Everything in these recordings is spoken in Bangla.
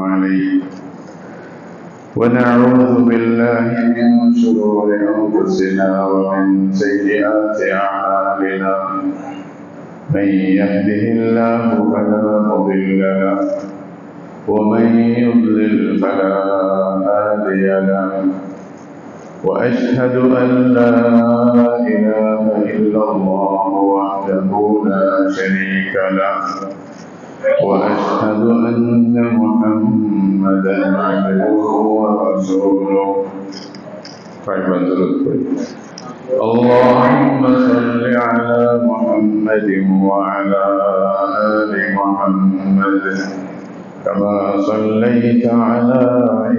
عليه ونعوذ بالله من شرور أنفسنا ومن سيئات أعمالنا من يهده الله فلا مضل له ومن يضلل فلا هادي له وأشهد أن لا إله إلا الله وحده لا شريك له وأشهد أن محمدا عبده ورسوله اللهم صل على محمد وعلى آل محمد كما صليت على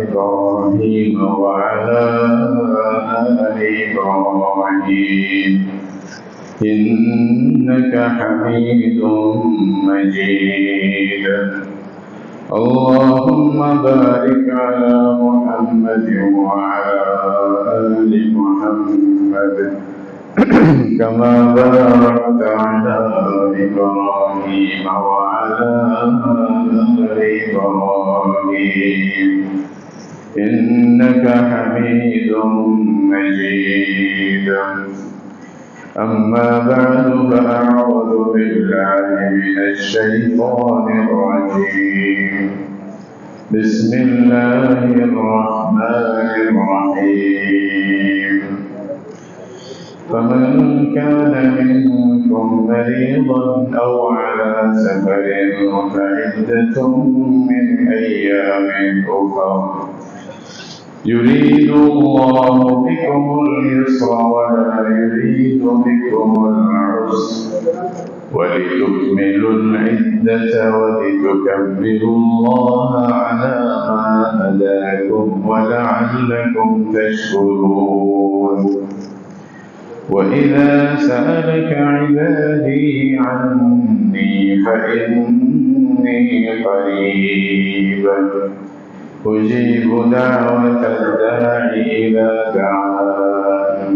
إبراهيم وعلى آل إبراهيم إنك حميد مجيد اللهم بارك على محمد وعلى آل محمد كما باركت على إبراهيم وعلى آل إبراهيم إنك حميد مجيد أما بعد فأعوذ بالله من الشيطان الرجيم بسم الله الرحمن الرحيم فمن كان منكم مريضا أو على سفر فعدة من أيام أخر يريد الله بكم اليسر ولا يريد بكم العسر ولتكملوا العدة ولتكبروا الله على ما هداكم ولعلكم تشكرون وإذا سألك عبادي عني فإني قريب أجيب دعوة الداعي إذا دعان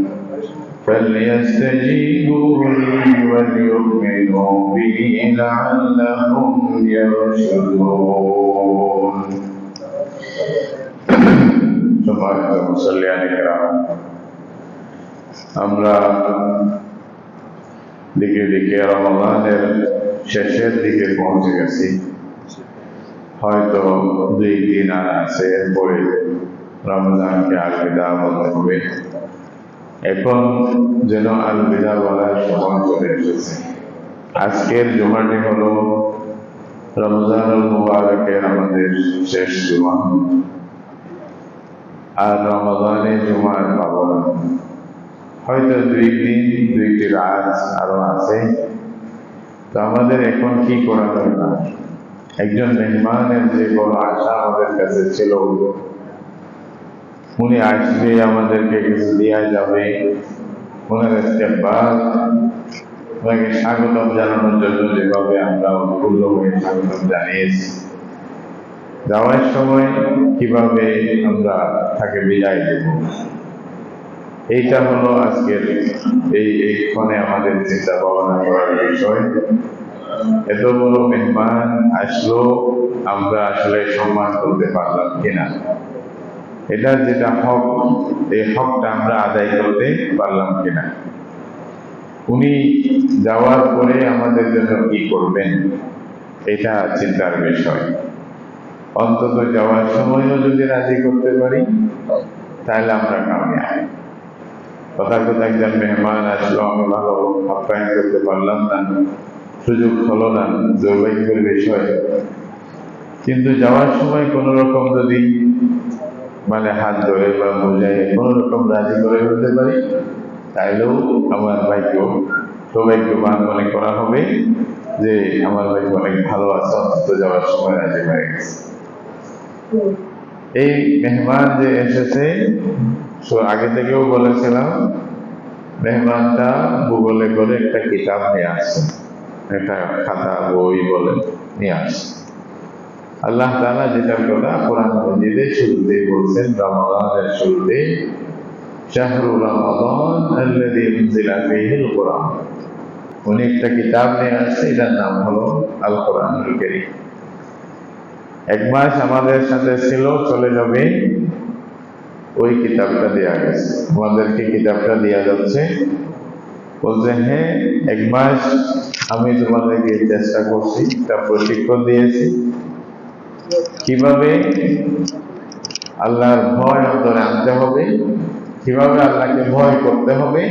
فليستجيبوا لي وليؤمنوا بي لعلهم يرشدون সম্মানিত মুসল্লিয়ানে কেরাম, আমরা দিকে দিকে রমজানের শেষের দিকে পৌঁছে গেছি। হয়তো 2 দিন আর আছে, এরপরে রমজানকে আলবিদা বলতে হবে। এখন যেন আলবিদা বলার সময় চলে এসেছে। আজকের জুমাটি হলো রমজানুল মুবারকের আমাদের শেষ জুমা, আর রমজানে জুমার পাবন। হয়তো 2 দিন 2টি রাত আরো আছে। তো আমাদের এখন কি করা দরকার? একজন মেহমানের যে বড় আশা আমাদের কাছে ছিল, উনি আসবে, আমাদেরকে কিছু দেওয়া যাবে, ওনার ইস্তেকবাল, ওনাকে স্বাগতম জানানোর জন্য যেভাবে আমরা উৎফুল্ল হয়ে স্বাগতম জানিয়েছি, যাওয়ার সময় কিভাবে আমরা তাকে বিদায় দেব, এইটা হলো আজকের এই ক্ষণে আমাদের চিন্তা ভাবনা করার বিষয়। এত বড় মেহমান আসলো, আমরা আসলে সম্মান করতে পারলাম কিনা, এটা যেটা হক, এই হকটা আমরা আদায় করতে পারলাম কিনা, উনি যাওয়ার পরে আমাদের জন্য কি করবেন, এটা চিন্তার বিষয়। অন্তত যাওয়ার সময়ও যদি রাজি করতে পারি তাহলে আমরা কামিয়াব। কথার কথা, একজন মেহমান আসলো, আমরা ভালো আপ্যায়ন করতে পারলাম না, সুযোগ হলো না, দুর্ভাগ্যের বিষয়। কিন্তু যাওয়ার সময় কোন রকম যদি হাত ধরে বা বোঝাই কোন রকম রাজি করে ফেলতে পারি, তাইলেও আমার ভাইকে সৌভাগ্যবান মনে করা হবে যে আমার ভাই অনেক ভালো আছে, অন্তত যাওয়ার সময় রাজি হয়ে গেছে। এই মেহমান যে এসেছে, আগে থেকেও বলেছিলাম, মেহমানটা ভূগোলে করে একটা কিতাব নিয়ে আসছে, একটা খাতা বই বলে নিয়ে আসছে। আল্লাহ তাআলা যেটার কথা কোরআন মাজিদে শুরুতেই বলছেন, রমাদানের শুরুতে, শাহরু রমাদান আল্লাযী উনজিলা ফীহিল কুরআন। উনি একটা কিতাব নিয়ে আসছে, এটার নাম হলো আল কোরআনুল কারীম। এক মাস আমাদের সাথে ছিল, চলে যাবে, ওই কিতাবটা দেয়া গেছে আমাদেরকে। কিতাবটা দেয়া যাচ্ছে, বলছে হ্যাঁ এক মাস আমি তোমাদেরকে চেষ্টা করছি, একটা প্রশিক্ষণ দিয়েছি কিভাবে আল্লাহর ভয় অন্তরে আনতে হবে, কিভাবে আল্লাহকে ভয় করতে হবে,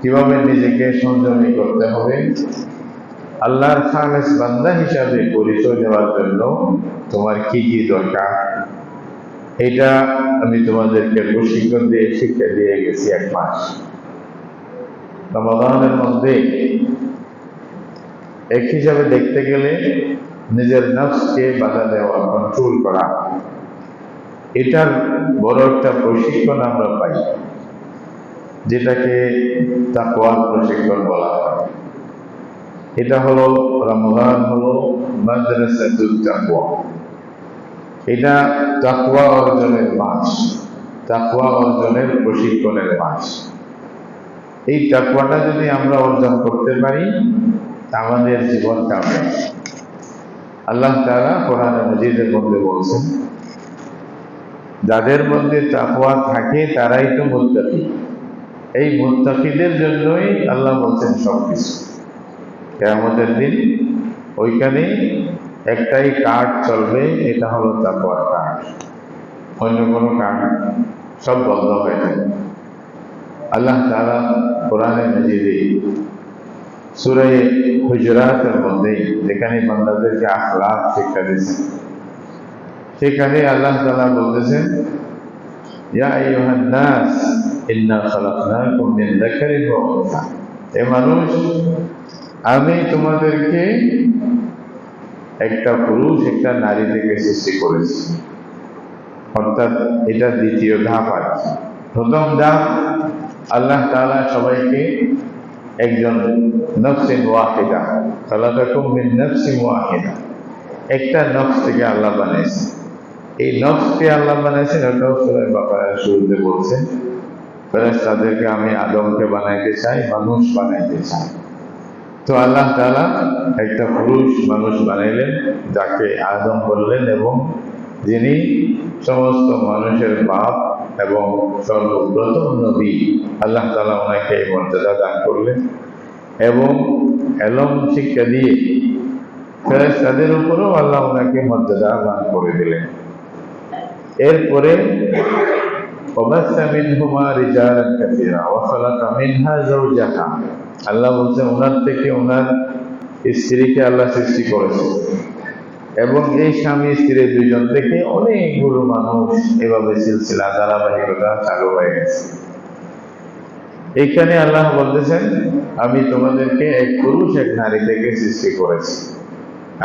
কিভাবে নিজেকে সংযমী করতে হবে, আল্লাহর খালেস বান্দা হিসাবে পরিচয় দেওয়ার জন্য তোমার কি কি দরকার, এটা আমি তোমাদেরকে প্রশিক্ষণ দিয়ে শিক্ষা দিয়ে গেছি এক মাস। রমাদানের মধ্যে এক হিসাবে দেখতে গেলে নিজের নফসকে বাধা দেওয়া, কন্ট্রোল করা, এটার বড় একটা প্রশিক্ষণ আমরা পাই, যেটাকে তাকওয়ার প্রশিক্ষণ বলা হয়। এটা হলো রমজান হলো মাদ্রাসাতুত তাকওয়া। এটা তাকওয়া অর্জনের মাস, তাকওয়া অর্জনের প্রশিক্ষণের মাস। এই তাকওয়াটা যদি আমরা অর্জন করতে পারি আমাদের জীবনটা হবে। আল্লাহ তাআলা কোরআনে মাজিদের মধ্যে বলছেন, যাদের মধ্যে তাকওয়া থাকে তারাই তো মুত্তাকি। এই মুত্তাকিদের জন্যই আল্লাহ বলছেন সবকিছু। কিয়ামতের দিন ওইখানে একটাই কার্ড চলবে, এটা হলো তাকওয়ার কার্ড। অন্য কোনো কার্ড সব বন্ধ হয়ে যাবে। আল্লাহ তাআলা কোরআনে মাজিদে সূরা হুজুরাতের মধ্যে যেখানে বান্দাদেরকে আখলাক শিক্ষা দিয়েছেন, সেখানে আল্লাহ তাআলা বলতেছেন, ইয়া আইয়ুহান নাস ইন্না খালাকনাকুম মিন যাকারিন ওয়া উনসা। এ মানুষ, আমি তোমাদেরকে একটা পুরুষ একটা নারী থেকে সৃষ্টি করেছি। অর্থাৎ এটা দ্বিতীয় ধাপ আর কি। প্রথম ধাপ আল্লাহ তাআলা সবাইকে একজন নফসিন ওয়াহিদা, খালাকাকুম মিন নফসিন ওয়াহিদা, একটা নফস থেকে আল্লাহ বানিয়েছেন। এই নফসকে আল্লাহ বানিয়েছেন, ওটাও সূরা বাকারার শুরুতে বলছেন, ফেরেশতাদেরকে আমি আদমকে বানাইতে চাই, মানুষ বানাইতে চাই। তো আল্লাহ তাআলা একটা পুরুষ মানুষ বানাইলেন, যাকে আদম বললেন, এবং যিনি সমস্ত মানুষের বাপ এবং সর্বপ্রথম নবী। আল্লাহ তাআলা ওনাকে এই মর্যাদা দান করলেন এবং এলম শিক্ষা দিয়ে ফেরেশতাদের উপরেও আল্লাহ ওনাকে মর্যাদা দান করে দিলেন। এরপরে ওয়াবাসা মিনহুমা রিজালান কাসীরা ওয়া খালাকা মিনহা যাওজাহা। আল্লাহ বলছেন ওনার থেকে ওনার স্ত্রীকে আল্লাহ সৃষ্টি করেছে, এবং এই স্বামী স্ত্রী দুইজন থেকে অনেকগুলো মানুষ এভাবে সিলসিলা ধারাবাহিকতা চালু হয়ে গেছে। এখানে আল্লাহ বলতেছেন, আমি তোমাদেরকে এক পুরুষ এক নারী থেকে সৃষ্টি করেছি।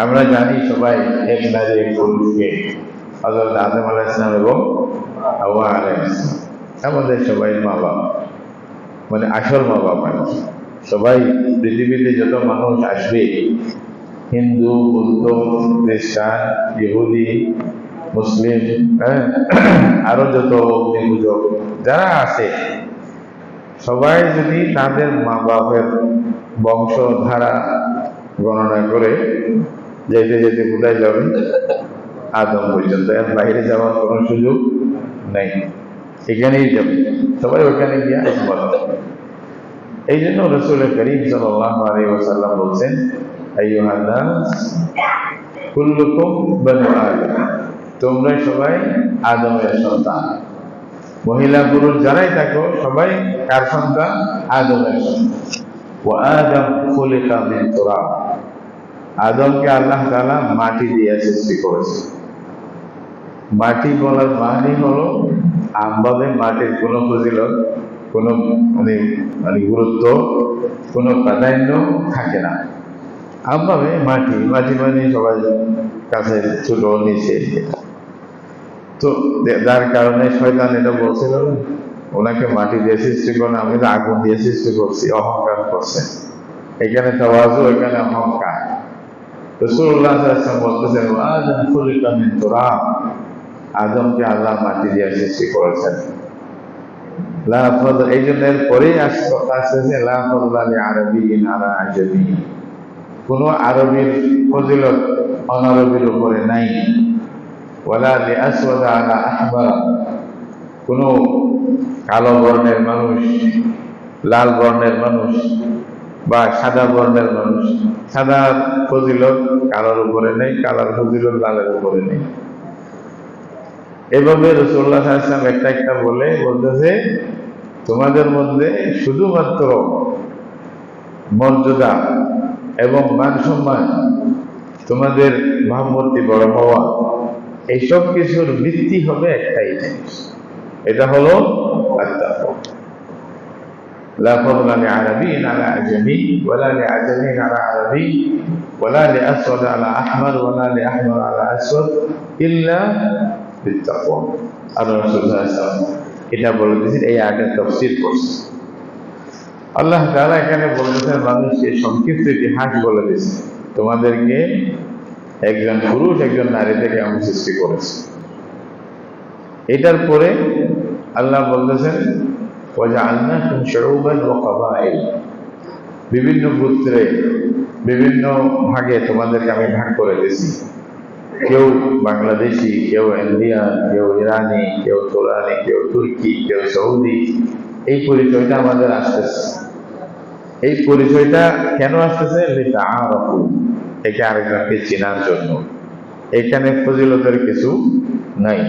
আমরা জানি সবাই এক নারী এক পুরুষকে, হযরত আদম আলাইহিস সালাম এবং হাওয়া আলাইহিস সালাম, আমাদের সবাই মা বাবা, মানে আসল মা বাবা। সবাই পৃথিবীতে যত মানুষ আসবে, হিন্দু, বৌদ্ধ, খ্রিস্টান, ইহুদি, মুসলিম, আরো যত পূজক যারা আছে, সবাই যদি তাদের মা বাপের বংশধারা গণনা করে যেতে যেতে কোথায় যাবে? আদম পর্যন্ত। এর বাইরে যাওয়ার কোনো সুযোগ নেই, এখানেই যাবে সবাই, ওখানে গিয়ে একমত। এই জন্য রাসূল করিম সাল্লাল্লাহু আলাইহি ওয়াসাল্লাম বলছেন, আইয়ুহান নাস কুল্লুকুম বানু আদম, তোমরা সবাই আদমের সন্তান। মহিলা পুরুষ যারাই থাকো সবাই কার সন্তান? আদমের সন্তান। ওয়া আদম খুলিকা মিন তুরাব, আদমকে আল্লাহ তাআলা মাটি দিয়ে সৃষ্টি করেছে। মাটি বলার মানে হলো আমভাবে মাটির কোনো ফজিলত, কোনো মানে গুরুত্ব, কোনো প্রাধান্য থাকে না। আমভাবে মাটি, মাটি মানে সবাই কাছে ছোট নিচে। তো যার কারণে শয়তান এটা বলছিল, ওনাকে মাটি দিয়ে সৃষ্টি করে, আমি তো আগুন দিয়ে সৃষ্টি করছি, অহংকার করছে। এখানে তাওয়াজু, এখানে অহংকার। রাসূলুল্লাহ সাল্লাল্লাহু আলাইহি ওয়াসাল্লাম বলতেছেন, আদম খুলিকা মিন তুরাব, আদমকে আল্লাহ মাটি দিয়ে সৃষ্টি করেছেন। লা ফাদল, এই জন্য পরেই কথা আসছে, লা ফাদলা লি আরাবিয়্যিন আলা আজমি, কোন আরবীর ফজিলত অনারবির উপরে নাই, ওয়ালা লিআসওয়াদ আলা আহমার, কোনো কালো বর্ণের মানুষ, লাল বর্ণের মানুষ বা সাদা বর্ণের মানুষ, সাদার ফজিলত কালোর উপরে নেই, কালার ফজিলত লালের উপরে নেই। এভাবে রাসূলুল্লাহ সাল্লাল্লাহু আলাইহি ওয়াসাল্লাম একটা একটা বলে বলতেছে, তোমাদের মধ্যে শুধুমাত্র মর্যাদা এবং মান সম্মান, তোমাদের ভাবমূর্তি বড় হওয়া, এইসব কিছুর ভিত্তি হবে একটাই জিনিস, এটা হলো আত-তাকওয়া। লা ফাদলা লিআরাবিয়্যিন আলা আজমি ওয়ালা লিআজমিয়্যিন আলা আরাবি ওয়ালা লিআসওয়াদ আলা আহমার ওয়ালা লিআহমার আলা আসওয়াদ ইল্লা বিত-তাকওয়া। আর রাসূলুল্লাহ সাল্লাল্লাহু আলাইহি ওয়াসাল্লাম এটা বলে দিয়েছেন, এই আয়াতের তাফসীর করছে। আল্লাহ তাআলা এখানে বলতেছেন, মানুষকে সংক্ষিপ্ত ইতিহাস বলে দিয়েছে, তোমাদেরকে একজন পুরুষ একজন নারী থেকে আমি সৃষ্টি করেছি। এটার পরে আল্লাহ বলতেছেন, ওয়াজআলনাকুম শুউবান ওয়া ক্বাবাইল, বিভিন্ন গোত্রে বিভিন্ন ভাগে তোমাদেরকে আমি ভাগ করে দিয়েছি। কেউ বাংলাদেশি, কেউ ইন্ডিয়ান, কেউ ইরানি, কেউ তুরানি, কেউ তুর্কি, কেউ সৌদি। এই পরিচয়টা আমাদের আসতেছে। এই পরিচয়টা কেন আসতেছে? লিতাআরাফু, একে আরেকজনকে চেনার জন্য। এখানে ফজিলতের কিছু নাই,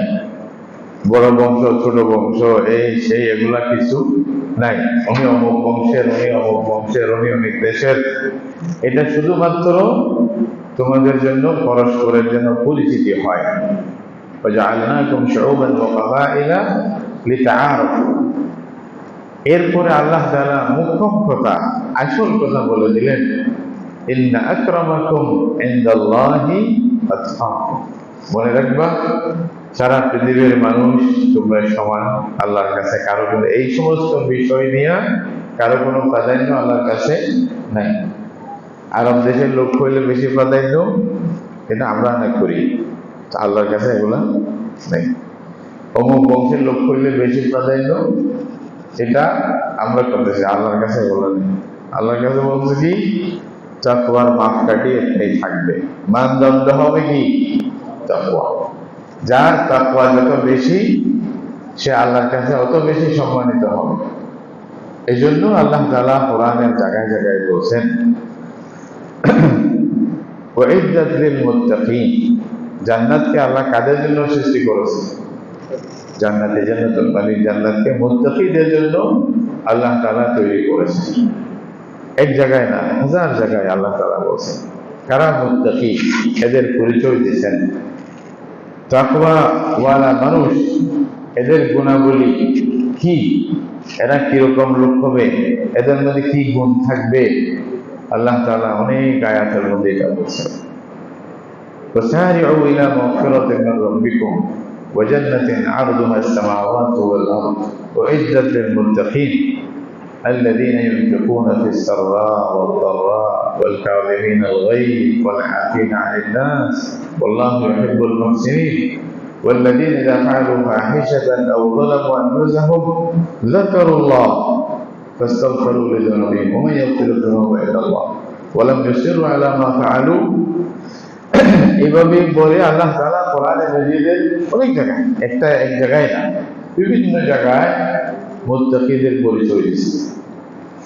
বড় বংশ ছোট বংশ এই সেই এগুলা কিছু নাই। উনি অমুক বংশের, উনি অমুক বংশের, উনি অনেক দেশের। এটা শুধুমাত্র তোমাদের জন্য, পরস্পরের জন্য পরিচিতি হয়। ওয়াজআলনাকুম শুউবান ওয়া ক্বাবাইলা লিতাআরাফু। এরপরে আল্লাহ তাআলা মুখ্য কথা, আসল কথা বলে দিলেন, ইন্না আকরামাকুম ইনদাল্লাহি আতকাকুম। মনে রাখবা, সারা পৃথিবীর মানুষ তোমরা সমান আল্লাহর কাছে। কারো কোনো এই সমস্ত বিষয় নিয়ে কারো কোনো প্রাধান্য আল্লাহর কাছে নাই। আরব দেশের লোক হইলে বেশি প্রাধান্য, এটা আমরা না করি, আল্লাহর কাছে এগুলা নেই। অমুক বংশের লোক হইলে বেশি প্রাধান্য, এটা আমরা করতেছি, আল্লাহর কাছে এগুলা নেই। আল্লাহর কাছে বলছে কি, তাকওয়ার মাপকাঠি একটাই থাকবে, মানদণ্ড হবে কি তাকওয়া। যার তাকওয়া যত বেশি, সে আল্লাহর কাছে অত বেশি সম্মানিত হবে। এই জন্য আল্লাহ তাআলা কোরআনের জায়গায় জায়গায় বলছেন, ওয়াইদ্দাত লিল মুত্তাকিন, জান্নাতকে আল্লাহ কাদের জন্য সৃষ্টি করেছে? জান্নাতের জন্য, মানে জান্নাতকে মুত্তাকিদের জন্য আল্লাহ তাআলা তৈরি করেছে। এক জায়গায় না, হাজার জায়গায় আল্লাহ তাআলা বলছেন কারা মুত্তাকি, এদের পরিচয় দিয়েছেন। তাকওয়া ওয়ালা মানুষ, এদের গুণাবলী কি, এরা কিরকম লোক হবে, এদের মধ্যে কি গুণ থাকবে, আল্লাহ তাআলা অনেক আয়াতের মধ্যে এটা বলছেন। وسارعوا إلى مغفرة من ربكم وجنة عرضها السماوات والأرض أعدت للمتقين الذين ينفقون في السراء والضراء والكاظمين الغيظ والعافين عن الناس والله يحب المحسنين والذين إذا فعلوا فاحشة أو ظلموا أنفسهم ذكروا الله فاستغفروا لذنوبهم ومن يغفر الذنوب إلا الله ولم يصروا على ما فعلوا। এইভাবে বলে আল্লাহ তাআলা কোরআনে মাজিদের অনেক জায়গায়, এক জায়গায় না, বিভিন্ন জায়গায় মুত্তাকিদের পরিচয় দিয়েছে।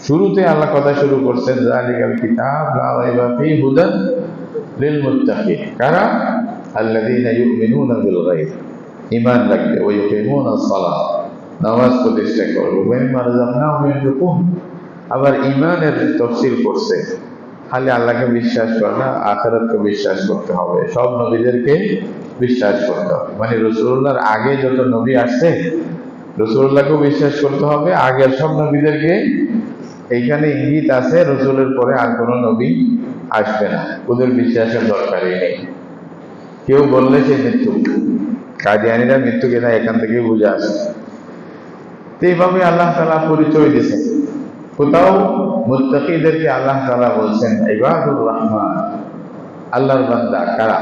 শুরুতে আল্লাহ কথা শুরু করছেন, যালিকাল কিতাব লা রাইবা ফীহি হুদান লিল মুত্তাকিন, কারা? আল্লাযীনা ইউমিনুনা বিল গায়ব, ঈমান রাখবে, ওয়া ইউকিমুনাস সালাহ, নামাজ প্রতিষ্ঠা করবে, ওয়া মিম্মা রাযাকনাহুম ইউনফিকুন। আবার ঈমানের তাফসীর করছে, খালি আল্লাহকে বিশ্বাস করে না, আখিরাতকে বিশ্বাস করতে হবে, সব নবীদেরকে বিশ্বাস করতে হবে। মানে রাসূলুল্লাহর আগে যত নবী আসছে, রাসূলুল্লাহকেও বিশ্বাস করতে হবে, আগের সব নবীদেরকে। এইখানে ইঙ্গিত আছে রাসূলের পরে আর কোনো নবী আসবে না, ওদের বিশ্বাসের দরকারই নেই। কেউ বললে সে মৃত্যু, কাদিয়ানীরা মৃত্যু কিনা এখান থেকে বুঝে আসে। তো এইভাবে আল্লাহ তাআলা পরিচয় দিয়েছেন। কোথাও মুত্তাকিদেরকে আল্লাহ তাআলা বলছেন ইবাদুর রহমান, আল্লাহর বান্দা কারা?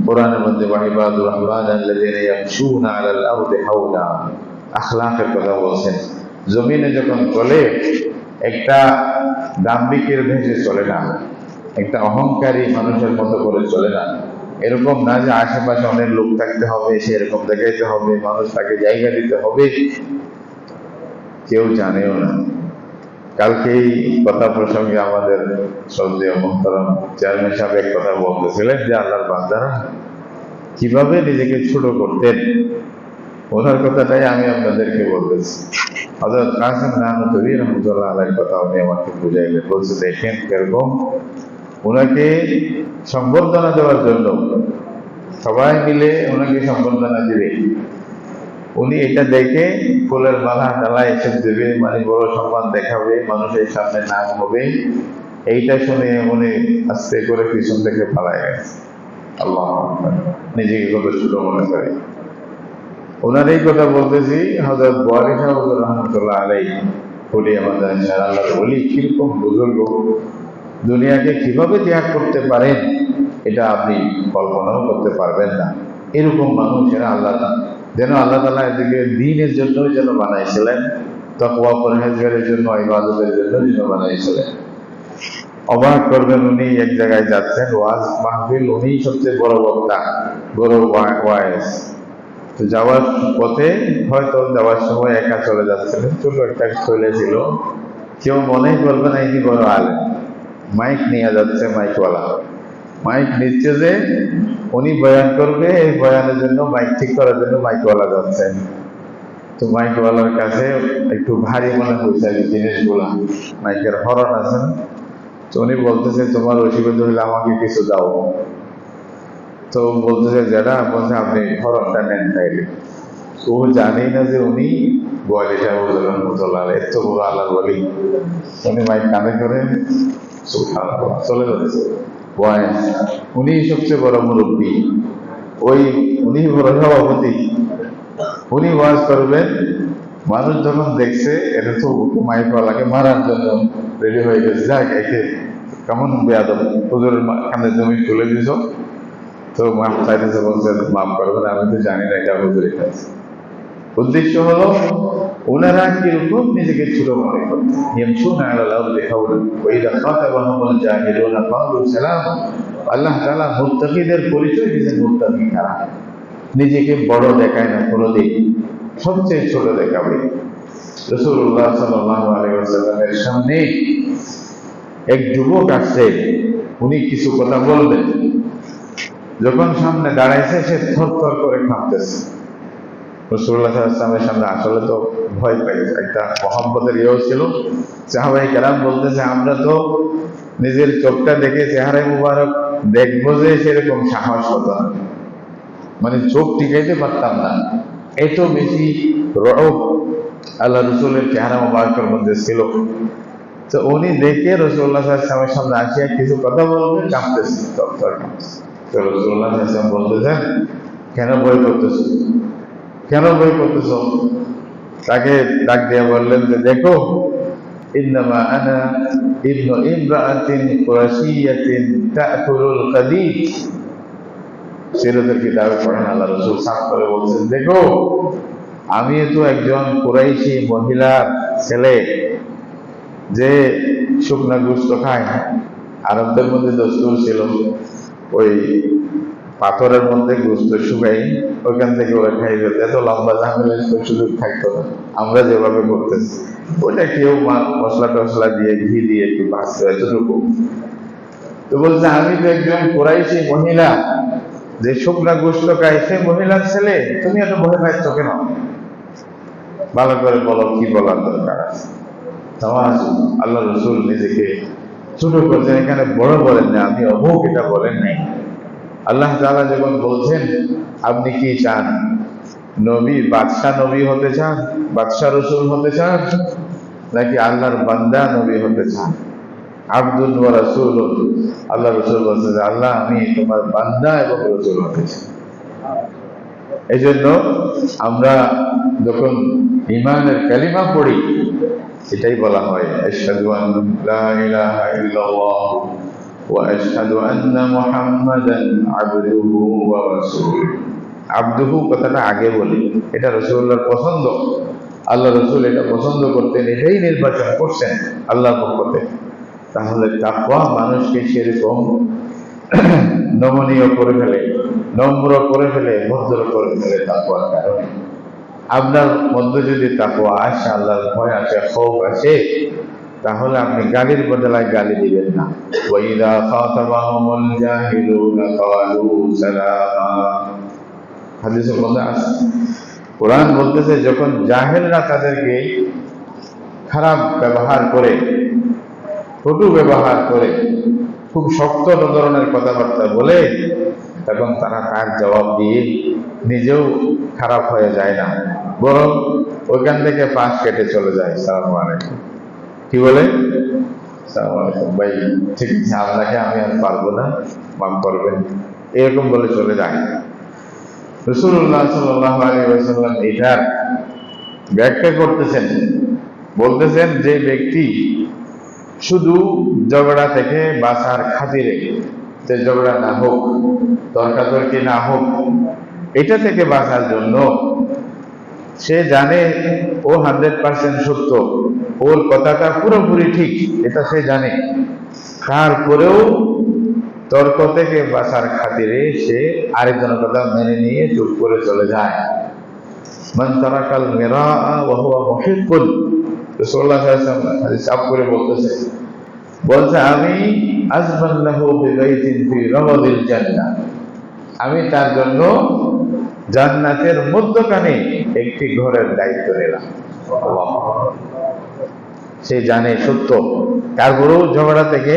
কোরআনের মধ্যে ইবাদুর রহমান আল্লাযীনা ইয়ামশুনা আলাল আরদি হাওলা, আখলাকের কথা বলছেন। জমিনে যখন চলে, একটা দাম্ভিকের ভেসে চলে না, একটা অহংকারী মানুষের মতো করে চলে না। এরকম না যে আশেপাশে অনেক লোক থাকতে হবে, সেরকম দেখাইতে হবে, মানুষ তাকে জায়গা দিতে হবে, কেউ জানেও না। কালকে এই কথা প্রসঙ্গে আমাদের শ্রদ্ধেয় মোহতারাম চেয়ারম্যান সাহেব এক কথা বলতেছিলেন যে আল্লাহর বান্দারা কিভাবে নিজেকে ছোট করতেন। ওনার কথাটাই আমি আপনাদেরকে বলতেছি। হযরত কাসিম নানুতুবি রহমতুল্লাহ আলাইহির কথা উনি আমাকে বুঝাইলেন, বলছে দেখেন কিরকম ওনাকে সংবর্ধনা দেওয়ার জন্য সবাই মিলে ওনাকে সংবর্ধনা দিবে, উনি এটা দেখে ফুলের মালা ডালা এসে দেবে, মানে বড় সম্মান দেখাবে, মানুষের সামনে নাম হবে, এইটা শুনে উনি আস্তে করে পিছন থেকে পালায় গেছে। আল্লাহ আকবার, নিজেকে কত ছোট মনে করে। ওনার এই কথা বলতেছি হযরত বুখারী সাহেব রহমতুল্লাহ আলাইহি, বলি আমাদের আল্লাহর ওলি কিরকম বুজুর্গ, দুনিয়াকে কিভাবে ত্যাগ করতে পারেন এটা আপনি কল্পনাও করতে পারবেন না। এরকম মানুষেরা আল্লাহ যেন আল্লাহ তাআলা এদিকে দ্বীনের জন্য যেন বানাইছিলেন, তাকওয়া পরহেজগারের জন্য, ইবাদতের জন্য যেন বানাইছিলেন। অবাক করবেন, উনি এক জায়গায় যাচ্ছেন ওয়াজ মাহফিল, উনি সবচেয়ে বড় বক্তা, বড় ওয়াইজ। তো যাওয়ার পথে হয়তো যাওয়ার সময় একা চলে যাচ্ছিলেন, ছোট একটা শৈলে ছিল, কেউ মনেই করবে না ইনি বড় আলেম। মাইক নিয়ে যাচ্ছে, মাইকওয়ালা মাইক নিচ্ছে যে উনি বয়ান করবে, এই বয়ানের জন্য মাইক ঠিক করার জন্য মাইকওয়ালা যাচ্ছেন। তো মাইকওয়ালার কাছে একটু ভারী মনে হয়েছে এই জিনিসগুলা, মাইকের হরন আছেন। তো উনি বলতেছে তোমার অসুবিধা হলে আমাকে কিছু দাও। তো বলতেছে যেটা বলছে আপনি হরনটা নেন তাইলে। ও জানি না যে উনি বুখারী সাহেব রহমতুল্লাহ আলাইহি এত বড় আল্লাহর ওলি। উনি মাইক কানে করে সুবহানাল্লাহ চলে যাচ্ছে বয়ান। উনি সবচেয়ে বড় মুরব্বী, উনি বড় সভাপতি, উনি ওয়াজ করবেন। মানুষ যখন দেখছে এটা তো মাইকওয়ালাকে মারার জন্য রেডি হয়ে গেছে, যাক একে কেমন বেয়াদব, হুজুরের কানে জমি তুলে দিছ। তো মাপ চাইতেছে, বলছেন মাফ করবেন, আমি তো জানি না এটা হুজুরের কাছে। উদ্দেশ্য হলো ওনারা কিরকম নিজেকে ছোট মনে করতেন। ইয়ামশুনা আলাল আরদি হাওলান ওয়া ইযা খাতাবাহুমুল জাহিলুনা ক্বালু সালামা। আল্লাহ তাআলা মুত্তাকিদের পরিচয় দিয়েছেন মুত্তাকি কারা, নিজেকে বড় দেখায় না কোনোদিন, সবচেয়ে ছোট দেখাবে। রাসূলুল্লাহ সাল্লাল্লাহু আলাইহি ওয়াসাল্লামের সামনে এক যুবক আসছে, উনি কিছু কথা বলবেন, যখন সামনে দাঁড়াইছে সে থরথর করে কাঁপতেছে। রাসূলুল্লাহ সাল্লাল্লাহু আলাইহি ওয়াসাল্লামের সামনে আসলে তো ভয় পাইছে, একটা মহব্বতের ইয়েও ছিল। সাহাবায়ে কেরাম বলতেছে আমরা তো নিজের চোখটা দেখে চেহারা মুবারক দেখবো যে সেরকম সাহস হতো না, মানে চোখ টিকাইতে পারতাম না, এত বেশি রব আল্লাহ রসুলের চেহারা মুবারকের মধ্যে ছিল। তো উনি দেখে রাসূলুল্লাহ সাল্লাল্লাহু আলাইহি ওয়াসাল্লামের সামনে আসিয়া কিছু কথা বলবেন, কাঁপতেছে, থরথর কাঁপতেছে। তো রাসূলুল্লাহ সাল্লাল্লাহু আলাইহি ওয়াসাল্লাম বলতেছেন কেন ভয় করতেছো, কেন ভয় করতেছ? তাকে ডাক দিয়ে বললেন যে দেখো, ইন্নামা আনা ইবনু ইমরাআতিন কুরাশিয়াতিন তা'কুলুল কাদিদ। সিরাতের কিতাবে পড়েন আল্লাহ রাসূল সাফ করে বলছেন, দেখো আমি তো একজন কুরাইশি মহিলার ছেলে যে শুকনা গোশত খায়। আরবদের মধ্যে দস্তুর ছিল ওই পাথরের মধ্যে গোশত শুকাই, ওইখান থেকে ওরা খাই যেত, এত লম্বা ঝামেলার সুযোগ থাকতো না আমরা যেভাবে করতেছি। ওটা কেউ মশলা টসলা দিয়ে ঘি দিয়ে একটু ভাজতো, এতটুকু। তো বলছে আমি তো একজন কুরাইশি মহিলা যে শুকনা গোশত খায়, সে মহিলার ছেলে, তুমি এত ভয় পাচ্ছ কেন? ভালো করে বলো, কি বলার দরকার আছে। আল্লাহ রসুল নিজেকে ছোট করছেন, এখানে বড় বলেন না, আমি অমুক এটা বলেন নাই। আল্লাহ তাআলা যখন বলছেন আপনি কি চান, নবী বাদশাহ নবী হতে চান, বাদশাহ রসুল হতে চান, নাকি আল্লাহর বান্দা নবী হতে চান? আব্দুল ওয়া রাসূল। আল্লাহ রসুল বলছেন আল্লাহ আমি তোমার বান্দা এবং রসুল হতে চাই। এই জন্য আমরা যখন ঈমানের কালিমা পড়ি এটাই বলা হয় আশহাদু আন লা ইলাহা ইল্লাল্লাহ ওয়া আশহাদু আন্না মুহাম্মাদান আবদুহু ওয়া রাসূলুহু। আবদুহু কথাটা আগে বলি, এটা রাসূলুল্লাহর পছন্দ। আল্লাহ রাসূল এটা পছন্দ করতেন, এটাই নির্বাচন করছেন আল্লাহর পক্ষ থেকে। তাহলে তাকওয়া মানুষকে সেরকম নমনীয় করে ফেলে, নম্র করে ফেলে, ভদ্র করে ফেলে তাকওয়ার কারণে। আপনার মধ্যে যদি তাকওয়া আসে, আল্লাহর ভয় আসে, খৌফ আসে, তাহলে আপনি গালির বদলায় গালি দিবেন না। ওয়াইদা খাতাবাহুমুল জাহিলুনা ক্বালু সালামা, হাদিসের মধ্যে আছে। কোরআন বলতেছে যখন জাহেলরা তাদেরকে খারাপ ব্যবহার করে, কটু ব্যবহার করে, খুব শক্ত ধরনের কথাবার্তা বলে, তখন তারা তার জবাব দিয়ে নিজেও খারাপ হয়ে যায় না, বরং ওইখান থেকে পাশ কেটে চলে যায়। সালাম আলাইকুম, কি বলে? সালাম আলাইকুম ভাই, ঠিক আছে, আপনাকে আমি আর পারবো না, মাফ করবেন, এরকম বলে চলে যায়। রাসূলুল্লাহ সাল্লাল্লাহু আলাইহি ওয়াসাল্লাম এটার ব্যাখ্যা করতেছেন, বলতেছেন যে ব্যক্তি শুধু ঝগড়া থেকে বাঁচার খাতিরে, যে ঝগড়া না হোক, তর্কাতর্কি না হোক, এটা থেকে বাঁচার জন্য সে জানে ও 100% সত্য, ওর কথাটা পুরোপুরি ঠিক, এটা সে জানে, তারপরেও তর্ক থেকে বাঁচার খাতিরে সে আরেকজনের কথা মেনে নিয়ে চুপ করে চলে যায়। মান তারাকাল মিরাআ ওয়া হুয়া মুহিব্বুন, রাসূলুল্লাহ সাল্লাল্লাহু আলাইহি ওয়াসাল্লাম হাদিস সাফ করে বলছে আমি আজমাল্লাহু বিবাইতিন ফি রাবাদিল জান্নাহ, আমি তার জন্য জান্নাতের মধ্যখানে একটি ঘরের দায়িত্ব নিলাম। সে জানে সত্য, তারপরেও ঝগড়া থেকে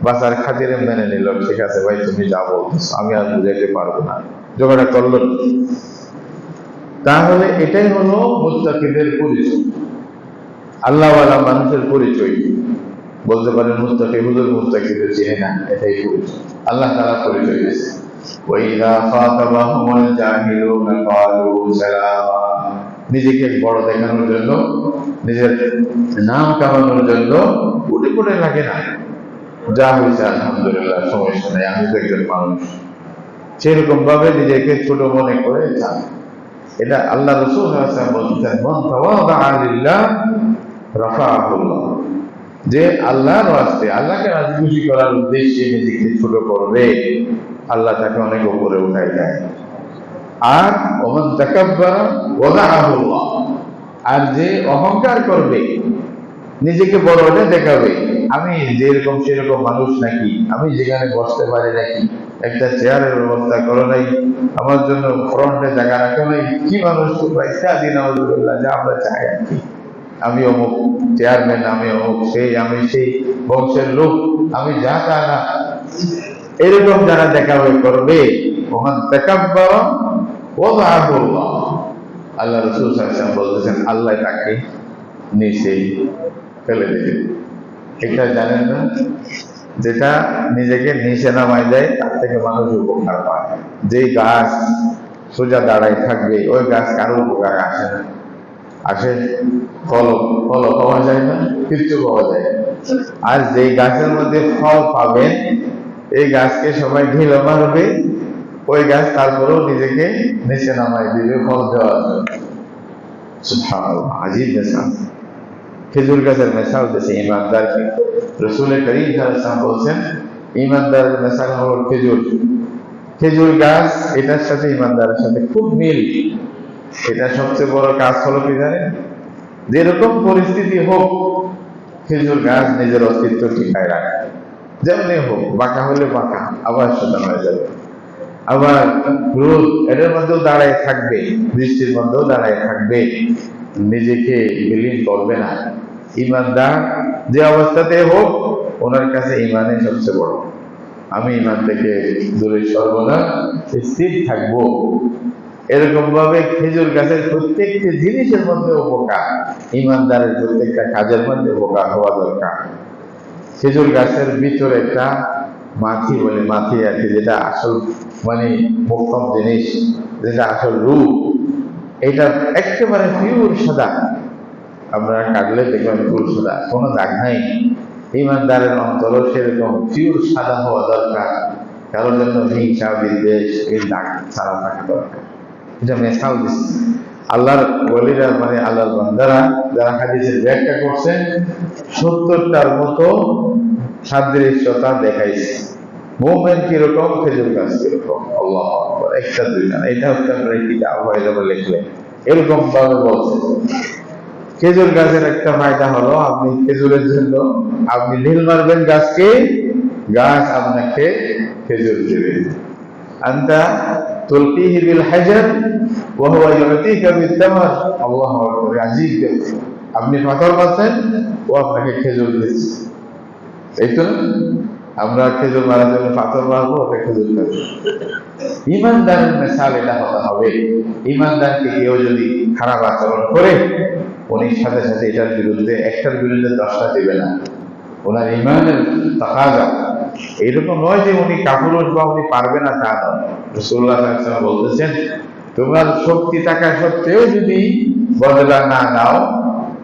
বাঁচার খাতিরে মেনে নিল, ঠিক আছে ভাই তুমি যা বলতেছো আমি আর বুঝাইতে পারবো না, ঝগড়া করলো। তাহলে এটাই হলো মুত্তাকিদের পরিচয়, আল্লাহওয়ালা মানুষের পরিচয়। বলতে পারেন মুত্তাকি হুজুর মুত্তাকিদের চিনে না, এটাই পরিচয়, আল্লাহ তাআলা পরিচয় দিয়েছে। ওয়াইদা খাতাবাহুমুল জাহিলুনা ক্বালু সালামা, নিজেকে বড় দেখানোর জন্য, নিজের নাম কামানোর জন্য উঠে পড়ে লাগে না, যা হয়েছে আলহামদুলিল্লাহ, সমস্যা নেই, আমি তো একজন মানুষ, সেরকম ভাবে নিজেকে ছোট মনে করে যান। এটা আল্লাহ রাসূল সাল্লাল্লাহু আলাইহি ওয়াসাল্লাম বলতেন, মান তাওয়াদা লিল্লাহ রাফাআহুল্লাহ, যে আল্লাহর ওয়াস্তে, আল্লাহকে রাজি খুশি করার উদ্দেশ্যে নিজেকে ছোট করবে, আল্লাহ তাকে অনেক উপরে উঠাই দেয়। আর ওমান তাকাব্বারা ওয়াদাআহুল্লাহ, আর যে অহংকার করবে, নিজেকে বড় হলে দেখাবে, আমি যেরকম সেরকম মানুষ নাকি, আমি যেখানে বসতে পারি নাকি, একটা চেয়ারের ব্যবস্থা করো নাই, আমার জন্য ফ্রন্টে জায়গা রাখো নাই, কি মানুষ তোমরা, ইত্যাদি নাউযুবিল্লাহ, যা আমরা চাই আর কি, আমি অমুক চেয়ারম্যান, আমি অমুক সেই, আমি সেই বংশের লোক, আমি যা তা না, এরকম যারা দেখাবে করবে, ওমান তাকাব্বারা ওয়াদাআহুল্লাহ, আল্লাহ রাসূল সাল্লাল্লাহু আলাইহি ওয়াসাল্লাম বলতেছেন আল্লাহ তাকে নিচে ফেলে দেবে। এটা জানেন না, যেটা নিজেকে নিচে নামাই দেয় তার থেকে মানুষ উপকার পায়। যেই গাছ সোজা দাঁড়ায় থাকবে, ওই গাছ কারো উপকারে আসে না, আসে ফল, ফল পাওয়া যায় না, কিচ্ছু পাওয়া যায় না। আর যেই গাছের মধ্যে ফল পাবেন, এই গাছকে সবাই ঢিল মারবে, ওই গাছ তারপরেও নিজেকে নিচে নামাই দিবে ফল দেওয়ার জন্য। সুবহানাল্লাহ, আজীব মেসাল। খেজুর গাছের মেসাল দিয়েছে ইমানদারকে। রাসূল করিম সাল্লাল্লাহু আলাইহি ওয়াসাল্লাম বলছেন ইমানদারের মেসাল হলো খেজুর। খেজুর গাছ, এটার সাথে ইমানদারের সাথে খুব মিল। এটা সবচেয়ে বড় কাজ হলো কি জানেন, যেরকম পরিস্থিতি হোক খেজুর গাছ নিজের অস্তিত্ব টিকায় রাখে, যেমনি হোক, বাঁকা হলে বাঁকা, আবার সোজা হয়ে যাবে, আবার রোদ এটার মধ্যেও দাঁড়ায় থাকবে, বৃষ্টির মধ্যেও দাঁড়ায় থাকবে, নিজেকে বিলীন করবে না। ইমানদার যে অবস্থাতে হোক, ওনার কাছে ইমানই সবচেয়ে বড়। আমি ইমান থেকে দূরে সরবো না, স্থির থাকবো। এরকম ভাবে খেজুর গাছের প্রত্যেকটি জিনিসের মধ্যে উপকার, ইমানদারের প্রত্যেকটা কাজের মধ্যে উপকার হওয়া দরকার। খেজুর গাছের ভিতরে একটা মাথি বলে, মাথি আর কি, যেটা আসল মানে মোক্ষম জিনিস, যেটা আসল রূপ, এটা একেবারে পিওর সাদা, আমরা কাটলে দেখবেন ফুল সাদা, কোনো দাগ নাই। ইমানদারের অন্তরও সেরকম পিওর সাদা হওয়া দরকার, কারোর জন্য হিংসা বিদ্বেষ এই দাগ ছাড়া থাকা দরকার। এটা মেসাল দিচ্ছে আল্লাহর ওলিরা, মানে আল্লাহর বান্দারা যারা হাদিসের ব্যাখ্যা করছেন, 70টার মতো সাদৃশ্যতা দেখাইছে। মুমিন কিরকম, খেজুর গাছ কিরকম। আল্লাহু আকবার। একটা দুইটা না, এটা হচ্ছে আপনারা কিতাব হয়ে যাবে লিখলে এরকম ভাবে বলছে। খেজুর গাছের একটা ফায়দা হলো, আপনি খেজুরের জন্য আপনি ঢিল মারবেন গাছকে, গাছ আপনাকে খেজুর দেবে। আনতা তুলকিহি বিল হাজার ওয়া হুয়া ইউতিকা বিত তামার। আল্লাহু আকবার। আজিব দেখতে, আপনি পাথর মারছেন, ও আপনাকে খেজুর দিচ্ছে। এই তো না? আমরা খেজুর মারার জন্য পাথর মারবো, ওটা খেজুর দেবে। ইমানদারের মেসাল এটা হতে হবে। ইমানদারকে কেউ যদি খারাপ আচরণ করে, উনি সাথে সাথে এটার বিরুদ্ধে, একটার বিরুদ্ধে 10টা দেবে না। ওনার ইমানের তাকাজা এইরকম নয় যে উনি কাপুরুষ বা উনি পারবে না, তা নয়। রাসূলুল্লাহ সাল্লাল্লাহু আলাইহি ওয়াসাল্লাম বলতেছেন, তোমার শক্তি থাকা সত্ত্বেও যদি বদলা না নাও,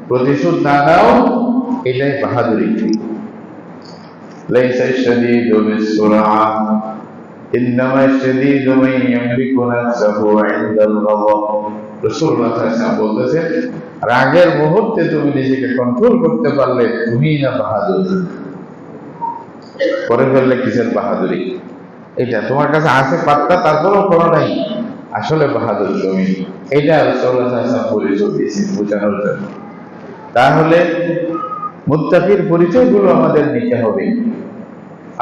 প্রতিশোধ না নাও, এটাই বাহাদুরি। লাইসা শাদীদু বিসসুরআ ইন্নামা শাদীদু মান ইয়ামলিকু নাফসাহু ইনদাল গাদাব। রাসূলুল্লাহ সাল্লাল্লাহু আলাইহি ওয়াসাল্লাম বলতেছেন, রাগের মুহূর্তে তুমি নিজেকে কন্ট্রোল করতে পারলে তুমি না বাহাদুর। করে ফেললে কিসের বাহাদুরি? এটা তোমার কাছে আছে পাত্তা, তারপরেও করো নাই, আসলে বাহাদুর তুমি। এটা রাসূলুল্লাহ সাল্লাল্লাহু আলাইহি ওয়াসাল্লাম পরিচয় দিয়েছেন বোঝানোর জন্য। তাহলে মুত্তাকির পরিচয়গুলো আমাদের নিতে হবে।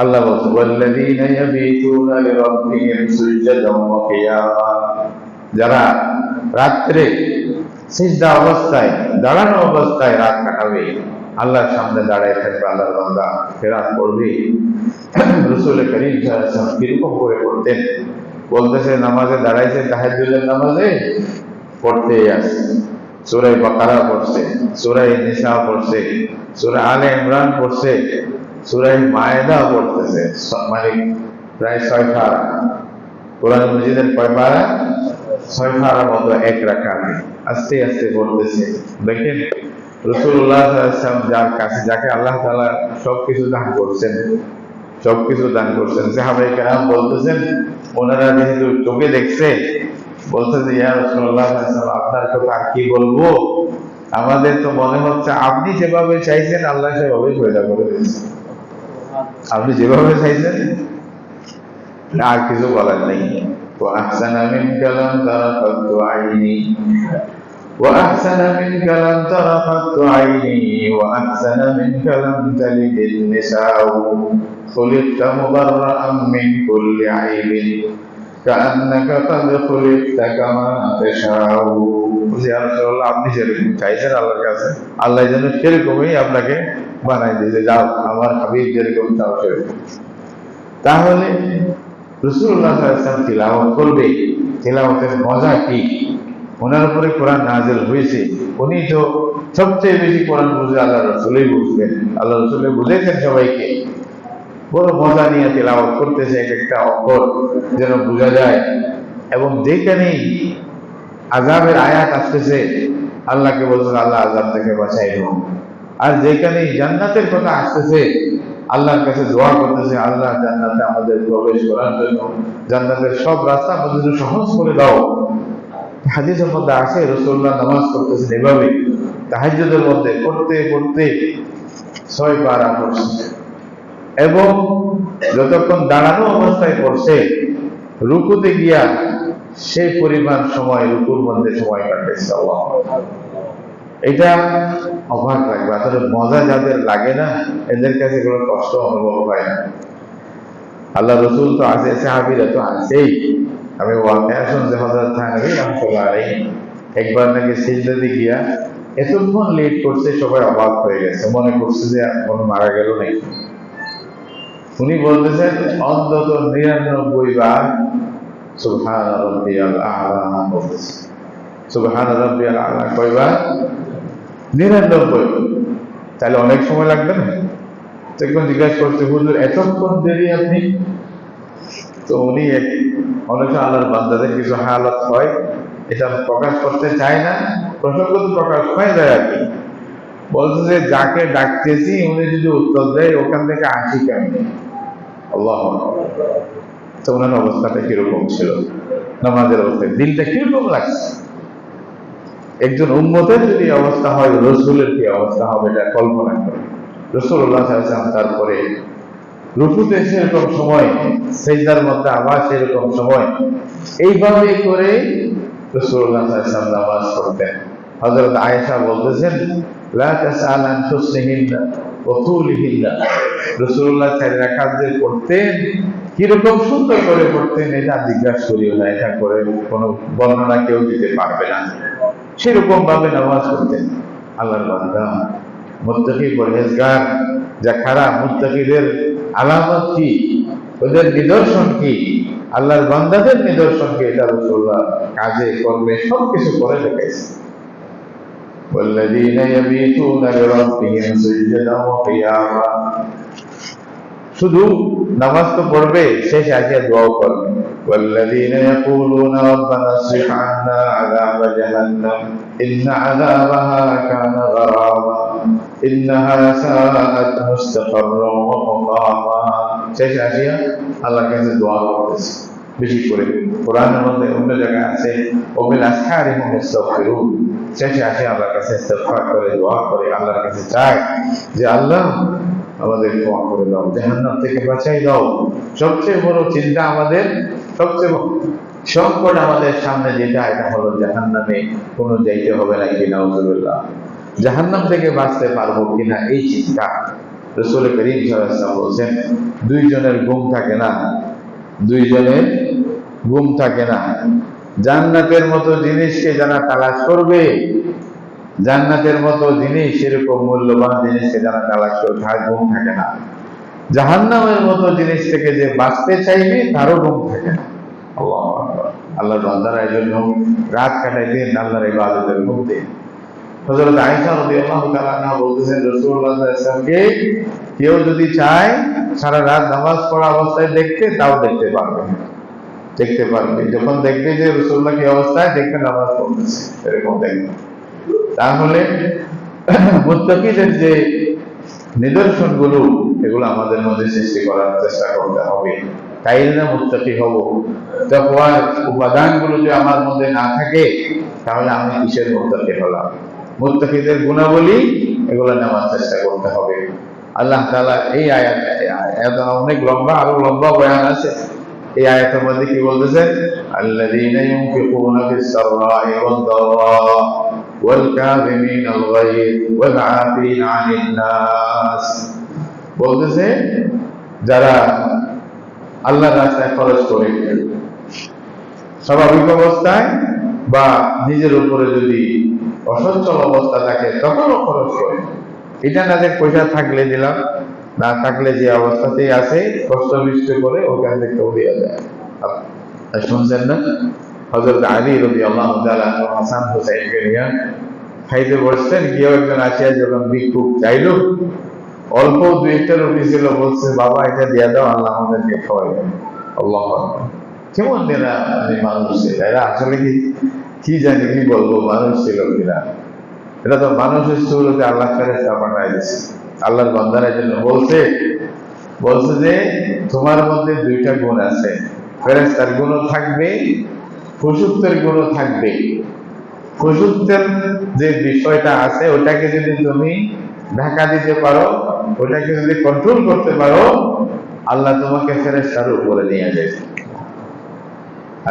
আল্লাহ বলছে, ওয়াল্লাযীনা ইয়াবীতুনা লিরাব্বিহিম সুজদান ওয়া কিয়ামা। যারা রাত্রে সিজদা অবস্থায়, দাঁড়ানো অবস্থায় রাত কাটাবে, আল্লাহর সামনে দাঁড়ায় থাকবে, আল্লাহর বান্দা ফেরাত পড়বে। রাসূল করিম সাল্লাল্লাহু আলাইহি ওয়াসাল্লাম কিরকম করে করতেন? বলতেছে, নামাজে দাঁড়াইছে, তাহাজ্জুদের নামাজে পড়তেই আছে। সূরা বাকারা পড়ছে, সূরা নিসা পড়ছে, সূরা আলে ইমরান পড়ছে, সূরা মায়েদা পড়তেছে, মানে প্রায় 6 পারা। কোরআন মাজিদের কয় পারা? 6 পারা মতো এক রাকাতে আস্তে আস্তে পড়তেছে। দেখেন রাসূলুল্লাহ সাল্লাল্লাহু আলাইহি ওয়াসাল্লাম যার কাছে, যাকে আল্লাহ তাআলা সবকিছু দান করছেন, সবকিছু দান করছেন, সাহাবায়ে কেরাম বলতেছেন, ওনারা যেহেতু চোখে দেখছে, বলছে যে ইয়া রাসূলুল্লাহ সাল্লাল্লাহু আলাইহি ওয়াসাল্লাম, আপনার কথা আর কি বলবো, আমাদের তো মনে হচ্ছে আপনি যেভাবে চাইছেন আল্লাহ সেভাবেই পয়দা করে দিয়েছেন। আপনি যেভাবে চাইছেন, আর কিছু বলার নেই। وأحسن منك لم تر قط عيني وأحسن منك لم تر قط عيني وأحسن منك لم تلد النساء خلقت مبرأ من كل عيب كأنك قد خلقت كما تشاء। ইয়া রাসূলুল্লাহ, আপনি যেরকম চাইছেন আল্লাহর কাছে, আল্লাহ যেন সেরকমই আপনাকে বানাই দিয়েছে, যাও আমার হাবিব যেরকম চাও সেরকম। তাহলে রাসূলুল্লাহ সাল্লাল্লাহু আলাইহি ওয়াসাল্লাম তিলাওয়াত করবে, তিলাওয়াতের মজা কি? ওনার উপরে কোরআন নাযিল হয়েছে, উনি তো সবচেয়ে বেশি কোরআন বুঝে, আল্লাহ রাসূলই বুঝবেন, আল্লাহ রাসূলই বুঝাইছেন সবাইকে। বড় মজা নিয়ে তিলাওয়াত করতেছে, এক একটা অক্ষর যেন বোঝা যায়। এবং যেখানেই আযাবের আয়াত আসতেছে, আল্লাহকে বলছেন, আল্লাহ আযাব থেকে বাঁচাইলো। আর যেখানেই জান্নাতের কথা আসতেছে, আল্লাহর কাছে দোয়া করতেছে, আল্লাহ জান্নাতে আমাদের প্রবেশ করার জন্য জান্নাতের সব রাস্তা আমাদের সহজ করে দাও। হাদিসের মধ্যে আসে, রাসূলুল্লাহ নামাজ করতেছেন এভাবে, তাহাজ্জুদের মধ্যে পড়তে পড়তে 6 পারা পড়ছে, এবং যতক্ষণ দাঁড়ানো অবস্থায় পড়ছে, রুকুতে গিয়া সেই পরিমাণ সময় রুকুর মধ্যে সময় কাটাইছে। আল্লাহু আকবার। এটা অবাক লাগবে। আসলে মজা যাদের লাগে না, এদের কাছে কোনো কষ্ট অনুভব হয় না। আল্লাহ রসুল তো আছে, সাহাবীরা তো আছেই। আমি ওয়াকিয়া শুনছি, হযরত থানভী রাহমাতুল্লাহ আলাইহি একবার নাকি সিজদাতে গিয়া এতক্ষণ লেট করছে, সবাই অবাক হয়ে গেছে, মনে করছে যে কোনো মারা গেল নাকি। উনি বলতেছেন, অন্তত 99 বার সুবহান রাব্বিয়াল আ'লা বলতেছে। সুবহান রাব্বিয়াল আ'লা কয়বার? 99। তাহলে অনেক সময় লাগবে না? তখন জিজ্ঞাসা করছে, হুজুর এতক্ষণ দেরি আপনি? তো উনি অনেক আল্লাহর বান্দাদের কিছু হালাত হয়, এটা প্রকাশ করতে চায় না, প্রসঙ্গ তো প্রকাশ হয়ে যায় আর কি। বলছে যে যাকে ডাকতেছি উনি যদি উত্তর দেয়, ওখান থেকে আসি কেমনি? আল্লাহু আকবার। তো ওনার অবস্থাটা কিরকম ছিল? নামাজের অবস্থায় দিলটা কিরকম লাগছে? একজন উম্মতের যদি অবস্থা হয়, রাসূলের কি অবস্থা হবে এটা কল্পনা করে। রাসূলুল্লাহ সাল্লাল্লাহু আলাইহি ওয়াসাল্লাম তারপরে রুকুতে সেরকম সময়, সিজদার মধ্যে আবার সেরকম সময়, এইভাবে করে রাসূলুল্লাহ সাল্লাল্লাহু আলাইহি ওয়াসাল্লাম নামাজ পড়তেন। হযরত আয়েশা বলতেছেন, লা তাসআল আন হুসনিহিন্না ওয়া তুলিহিন্না। রাসূলুল্লাহ 4 রাকাত যে পড়তেন, কিরকম সুন্দর করে পড়তেন এটা জিজ্ঞাসা করিও না, এটা করে কোনো বর্ণনা কেউ দিতে পারবে না। সেরকম ভাবে নামাজ পড়তেন। আল্লাহর বান্দা, মুত্তাকি পরহেজগার যারা, মুত্তাকিদের আলামত কি, ওদের নিদর্শন কি, আল্লাহর বান্দাদের নিদর্শন কি, এটা রাসূলুল্লাহ কাজে কর্মে সবকিছু করে দেখাইছে। والذين يبيتون لربهم سجدا وقياما। শুধু নামাজ তো পড়বে, শেষে আসে দোয়াও করবে। والذين يقولون ربنا اصرف عنا عذاب جهنم إن عذابها كان غراما إنها ساءت مستقرا ومقاما। শেষে আসিয়া আল্লাহর কাছে দোয়া করতেছে। বেশি করে কোরআনের মধ্যে অন্য জায়গায় আছে ওবিল আসহারিহিম ইস্তাগফিরুন। শেষে আসে আল্লাহর কাছে ইস্তিগফার করে, দোয়া করে, আল্লাহর কাছে চায় যে আল্লাহ আমাদের ক্ষমা করে দাও, জাহান্নাম থেকে বাঁচাই দাও। সবচেয়ে বড় চিন্তা আমাদের, সবচেয়ে সংকট আমাদের সামনে যেটা, এটা হলো জাহান্নামে কোনো যাইতে হবে নাকি, নাউজুবিল্লাহ, জাহান্নাম থেকে বাঁচতে পারবো কিনা এই চিন্তা। রাসূল করিম সাল্লাল্লাহু আলাইহি ওয়াসাল্লাম বলেন, দুইজনের ঘুম থাকে না, দুইজনের ঘুম থাকে না। জান্নাতের মতো জিনিসকে যারা তালাশ করবে, জান্নাতের মতো জিনিস, সেরকম মূল্যবান জিনিসকে যারা তালাশ করবে, তার ঘুম থাকে না। জাহান্নামের মতো জিনিস থেকে যে বাঁচতে চাইবে, তারও ঘুম থাকে না। আল্লাহু আকবার। আল্লাহর বান্দারা এই জন্য রাত কাটাইতেন আল্লাহর ইবাদতের মধ্যে। হযরত আয়েশা রাদিয়াল্লাহু তাআলা আনহা বলতেছেন, রাসূলুল্লাহ সাল্লাল্লাহু আলাইহি ওয়াসাল্লামকে কেউ যদি চায় সারা রাত নামাজ পড়া অবস্থায় দেখতে, তাও দেখতে পারবে, দেখতে পারবে। যখন দেখবে যে রাসূলুল্লাহ কি অবস্থায়, দেখতে নামাজ পড়তেছে, এরকম দেখবে। তাহলে মুত্তাকিদের যে নিদর্শন গুলো, এগুলো আমাদের মধ্যে সৃষ্টি করার চেষ্টা করতে হবে। তাই না মুত্তাকি হব। তাকওয়ার উপাদানগুলো যদি আমার মধ্যে না থাকে, তাহলে আমি কিসের মুত্তাকি হলাম? মুত্তাকিদের গুণাবলী, এগুলো নেওয়ার চেষ্টা করতে হবে। আল্লাহ তাআলা এই আয়াত অনেক লম্বা, আরো লম্বা বয়ান আছে। এই আয়াতের মধ্যে কি বলতেছেন? আল্লাযীনা ইউনফিকুনা ফিস-সাররা'i ওয়াদ-দাররা ওয়াল কাযিমিনাল গায়য ওয়াল আফিনা আনিন নাস। বলতেছে যারা আল্লাহর রাস্তায় খরচ করে, স্বাভাবিক অবস্থায় বা নিজের উপরে যদি অসচ্ছল অবস্থা থাকে, তখনও খরচ করে। এটা না যে পয়সা থাকলে দিলাম, না থাকলে যে অবস্থাতেই আছে কষ্ট বিষ্ট করে ওখান থেকে উড়িয়ে যায়। শুনছেন না, হযরত আলী রাদিয়াল্লাহু তাআলা আনহু হাসান হুসাইনকে নিয়ে খাইতে বসছেন, কেউ একজন আসিয়া যখন ভিক্ষুক চাইলো, অল্প 2-1টা রুটি ছিল, বলছে বাবা এটা দিয়ে দাও, আল্লাহ আমাদেরকে খাওয়াইবেন। আল্লাহু আকবার। কেমন এরা মানুষ ছিল, এরা আসলে কি জানি কি বলবো, মানুষ ছিল কিনা। এটা তো মানুষের সুরতে আল্লাহ ফেরেশতা পাঠায় দিয়েছে। আল্লাহর বান্দারা জন্য বলছে যে তোমার মধ্যে 2টা গুণ আছে, ফেরেশতার গুণও থাকবে, খুশুত্বের গুণও থাকবে। খুশুত্বের যে বিষয়টা আছে, ওটাকে যদি তুমি ঢাকা দিতে পারো, ওটাকে যদি কন্ট্রোল করতে পারো, আল্লাহ তোমাকে ফেরেশতার উপরে নিয়ে যাবে।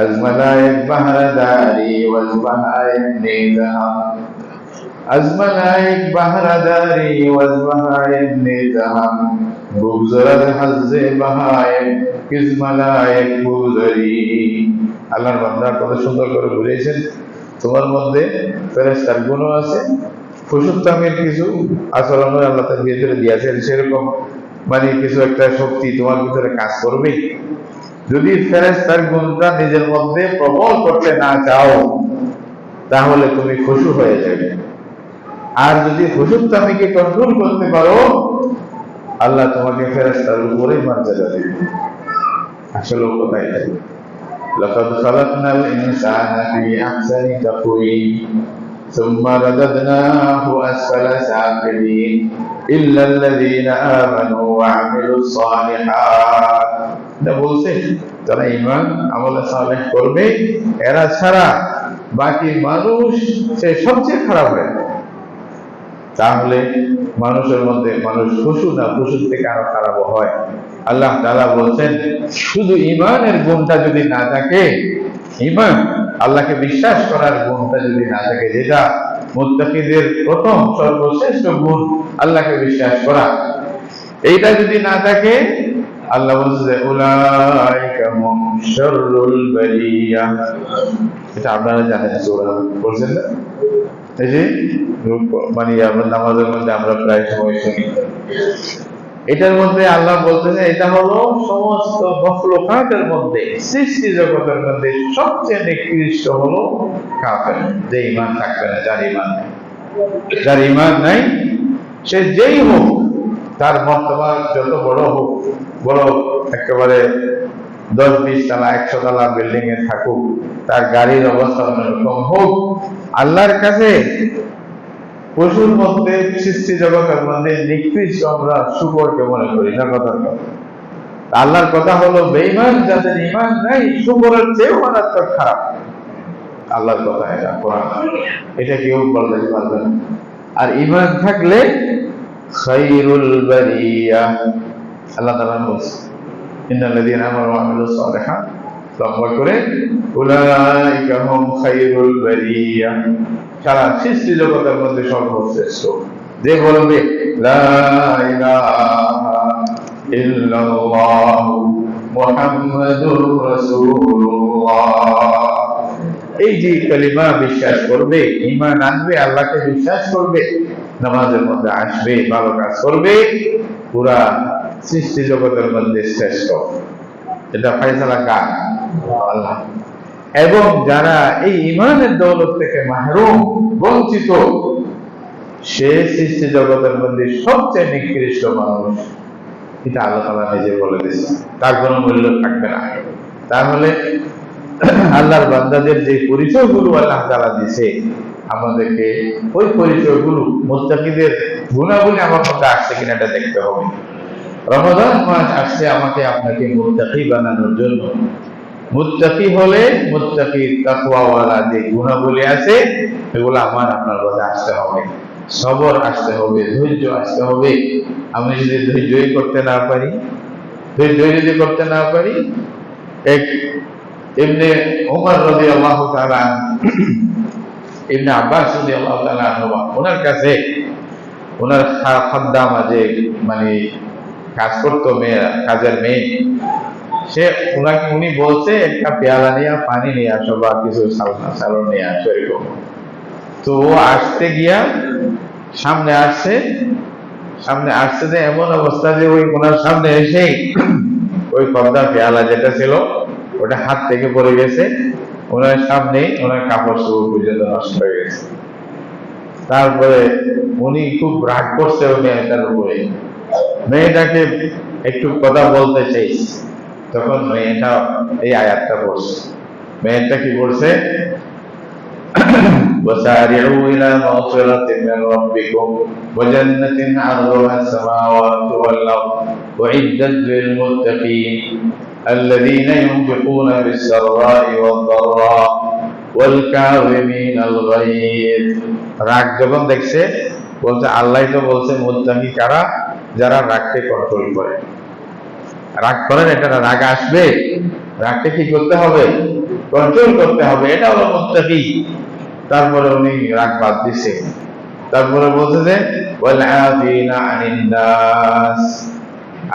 আজমালায়েক বাহারাদারি ওয়াল বাহায়ের নিজাম, আজমালায়েক বাহারাদারি ওয়াল বাহায়ের নিজাম, বুগজরাজ হাজ্জে বাহায়ের কিজমালায়েক বুগজরি। আল্লাহর বান্দা কত সুন্দর করে বুঝিয়েছেন, তোমার মধ্যে ফেরেশতার গুণও আছে, খুশুত্তামের কিছু আচরণ আল্লাহ তার ভিতরে দিয়েছেন, সেরকম মানে কিছু একটা শক্তি তোমার ভিতরে কাজ করবে। যদি ফেরেশতার গুণটা নিজের মধ্যে প্রবল করতে না চাও, তাহলে তুমি খুশু হয়ে যাবে। আর যদি খুশুত্তামিকে কন্ট্রোল করতে পারো, আল্লাহ তোমাকে ফেরেশতার উপরে মর্যাদা দেবে। আসলে কোথায় যাবে? লাকাদ খালাকনাল ইনসানা ফি আহসানি তাকওয়িম সুম্মা রাদাদনাহু আসফালা সাফিলিন ইল্লাল্লাযীনা আমানু ওয়া আমিলুস সালিহাত। এটা বলছে যারা ঈমান আমলে সালেহ করবে, এরা ছাড়া বাকি মানুষ সে সবচেয়ে খারাপ হয়। তাহলে মানুষের মধ্যে মানুষ পশু না, পশুর থেকে আরো খারাপ হয়। আল্লাহ তাআলা বলছেন শুধু ঈমানের গুণটা যদি না থাকে, ঈমান আল্লাহকে বিশ্বাস করার গুণটা যদি না থাকে, যেটা মুত্তাকিদের প্রথম সর্বশ্রেষ্ঠ গুণ আল্লাহকে বিশ্বাস করা, এইটা যদি না থাকে, আল্লাহ বলছে উলাইকা হুম শাররুল বারিয়া। এটা আপনারা জানেন, সূরা বলছেন না, এই যে মানে আমরা নামাজের মধ্যে আমরা প্রায় সময় শুনি, এটার মধ্যে আল্লাহ বলতেছে এটা হলো সমস্ত মখলুকাতের মধ্যে, সৃষ্টি জগতের মধ্যে সবচেয়ে নিকৃষ্ট হলো কাফের, যে ঈমান থাকবে না, যার ঈমান নাই। যার ঈমান নাই সে যেই হোক, তার মর্তবা যত বড় হোক, বড় একেবারে 10-20 তলা 100 তলা বিল্ডিং এ থাকুক, তার গাড়ির অবস্থা অন্যরকম হোক, আল্লাহর কাছে পশুর মধ্যে, সৃষ্টি জগতের মধ্যে নিকৃষ্ট আমরা শুকরকে মনে করি না। কথা আল্লাহর কথা হলো বেঈমান যাদের ঈমান নাই শুকরের চেয়েও মারাত্মক খারাপ। আল্লাহর কথা এটা, কোরআন, এটা কেউ বলতে পারবে না। আর ঈমান থাকলে খায়রুল বারিয়া, আল্লাহ তাআলা বলছে ইন্নাল্লাযীনা আমানু ওয়া আমিলুস সালিহাত, লম্বা করে উলাইকা হুম খায়রুল বারিয়া, সারা সৃষ্টি জগতের মধ্যে সর্বশ্রেষ্ঠ। যে বলবে লা ইলাহা ইল্লাল্লাহ মুহাম্মাদুর রাসূলুল্লাহ, এই যে কালিমা বিশ্বাস করবে, ঈমান আনবে, আল্লাহকে বিশ্বাস করবে, নামাজের মধ্যে আসবে, ভালো কাজ করবে, পুরা সৃষ্টি জগতের মধ্যে শ্রেষ্ঠ। এটা ফয়সালা কার? আল্লাহ। এবং যারা এই ঈমানের দৌলত থেকে মাহরুম, বঞ্চিত, সে সৃষ্টি জগতের মধ্যে সবচেয়ে নিকৃষ্ট মানুষ, এটা আল্লাহ তাআলা নিজে বলে দিয়েছে, তার কোনো মূল্য থাকবে না। তাহলে আল্লাহর বান্দাদের যে পরিচয়গুলো আল্লাহ তাআলা দিয়েছে আমাদেরকে, ওই পরিচয়গুলো মুত্তাকিদের গুণাবলী আমার মধ্যে আসছে কিনা এটা দেখতে হবে। রমাদান মাস আসছে আমাকে আপনাকে মুত্তাকি বানানোর জন্য। মুত্তাকি হলে মুত্তাকির তাকওয়াওয়ালা যে গুণাবলী আছে এগুলো আমার আপনার মধ্যে আসতে হবে। সবর আসতে হবে, ধৈর্য আসতে হবে। আমি যদি ধৈর্যই করতে না পারি, এক ইবনে ওমর রাদিয়াল্লাহু তাআলা, ইবনে আব্বাস রাদিয়াল্লাহু তাআলা ওনার কাছে, ওনার খাদ্দামা যে মানে কাজ করতো, মেয়ে, কাজের মেয়ে, সে উনি বলছে একটা পেয়ালা নিয়ে পানি নিয়ে আসো বা কিছু সালন নিয়ে আসো, এরকম। তো ও আসতে গিয়া সামনে আসছে যে এমন অবস্থা যে ওই ওনার সামনে এসে ওই কর্দার পেয়ালা যেটা ছিল ওটা হাত থেকে পড়ে গেছে, ওনার সামনে ওনার কাপড় চোপড় পর্যন্ত নষ্ট হয়ে গেছে। তারপরে উনি খুব রাগ করছে ওই মেয়েটার উপরে, মেয়েটাকে একটু কথা বলতে চাইছে, তখন মেয়েটা এই আয়াতটা পড়ছে। মেয়েটা কি বলছে? وسارعوا إلى مغفرة من ربكم وجنة عرضها السماوات والأرض أعدت للمتقين الذين ينفقون بالسراء والضراء والكاظمين الغيظ। রাগ যখন দেখছে বলছে, আল্লাহ তো বলছে মুত্তাকি কারা, যারা রাগকে কন্ট্রোল করে। রাগ করেন, এটা রাগ আসবে, রাগকে কি করতে হবে? কন্ট্রোল করতে হবে, এটা হলো মুত্তাকি। তারপরে উনি রাগ বাদ দিছে, তারপরে বলছে যে ওয়াল আফিনা আনিন নাস,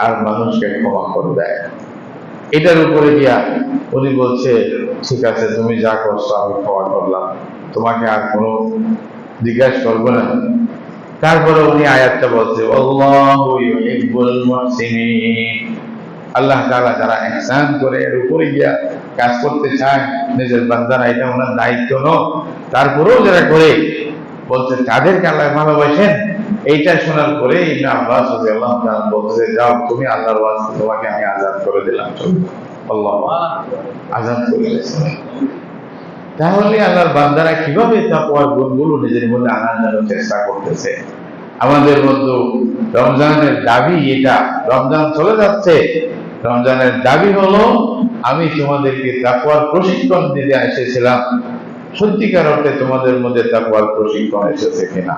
আর মানুষকে ক্ষমা করে দেয়। এটার উপরে গিয়া উনি বলছে ঠিক আছে, তুমি যা করছো আমি ক্ষমা করলাম, তোমাকে আর কোনো জিজ্ঞাসা করবো না। তারপরে উনি আয়াতটা বলছে আল্লাহু ইউহিব্বুল মুহসিনিন, আল্লাহ তাআলা যারা ইহসান করে, এর উপরে গিয়া কাজ করতে চায় নিজের বান্দারা, এটা ওনার দায়িত্ব নয়, তারপরেও যারা করে, বলছে তাদেরকে আল্লাহ ভালোবাসেন। এইটা শোনার পরে ইবনে আব্বাস রাদিয়াল্লাহু তাআলা বলছে, যাও তুমি আল্লাহর ওয়াস্তে, তোমাকে আমি আযাদ করে দিলাম। আল্লাহ আযাদ করে দিয়েছেন। তাহলে আল্লাহর বান্দারা কিভাবে তাকওয়ার গুণগুলো নিজের মধ্যে আনার জন্য চেষ্টা করতেছে। আমাদের মধ্যে রমজানের দাবি এটা, রমজান চলে যাচ্ছে, রমজানের দাবি হলো আমি তোমাদেরকে তাকওয়ার প্রশিক্ষণ দিতে এসেছিলাম, সত্যিকার অর্থে তোমাদের মধ্যে তাকওয়ার প্রশিক্ষণ এসেছে কিনা।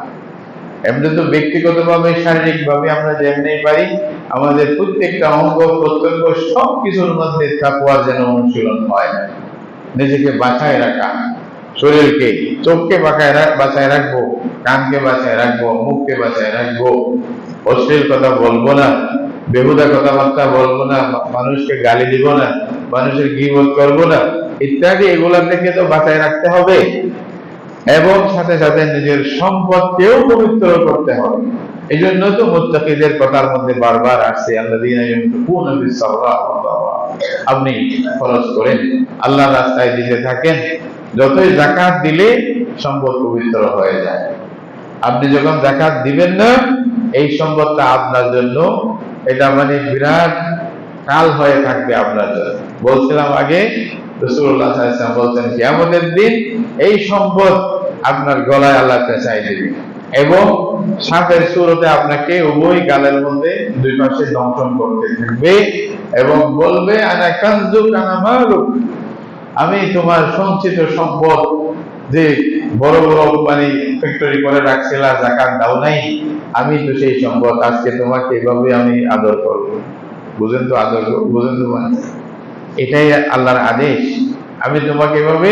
এমনি তো ব্যক্তিগতভাবে শারীরিকভাবে আমরা যেমনি পারি আমাদের প্রত্যেকটা অঙ্গ প্রত্যঙ্গ সবকিছুর মধ্যে তাকওয়ার যেন অনুশীলন হয়। নিজেকে বাঁচায় রাখা, শরীরকে, চোখকে বাঁচায় রাখবো, কানকে বাঁচায় রাখবো, মুখকে বাঁচায় রাখবো, অশ্লীল কথা বলবো না, বেহুদা কথাবার্তা বলবো না, মানুষকে গালি দিব না, মানুষের গীবত করবো না, ইত্যাদি এগুলা থেকে তো বাঁচায় রাখতে হবে। এবং সাথে সাথে নিজের সম্পদকেও পবিত্র করতে হবে। এই জন্য তো মুত্তাকিদের কথার মধ্যে বারবার আসছে আল্লাযীনা ইউনফিকুনা ফিস-সাররা ওয়াদ-দাররা। আপনি খরচ করেন, আল্লাহর রাস্তায় দিতে থাকেন, যতই যাকাত দিলে সম্পদ পবিত্র হয়ে যায়। আপনি যখন যাকাত দিবেন না, এই সম্পদটা আপনার জন্য এটা মানে বিরাট কাল হয়ে থাকবে আপনার জন্য। বলছিলাম আগে রাসূলুল্লাহ সাল্লাল্লাহু আলাইহি ওয়াসাল্লাম বলতেন কিয়ামতের দিন এই সম্পদ আপনার গলায় আল্লাহ পেঁচাই দিবে এবং সাপের সুরতে আপনাকে উভয় গালের মধ্যে দুই পাশে দংশন করতে থাকবে এবং বলবে আনা কানজুক আনা মালুক, আমি তোমার সঞ্চিত সম্পদ যে বড় বড় মানে ফ্যাক্টরি করে রাখছিলা, যাকাত দাও নাই, আমি তো সেই সম্পদ আজকে তোমাকে এভাবে আমি আদর করবো। বুঝেন তো আদর, বুঝেন তো মানে এটাই আল্লাহর আদেশ। আমি তোমাকে এভাবে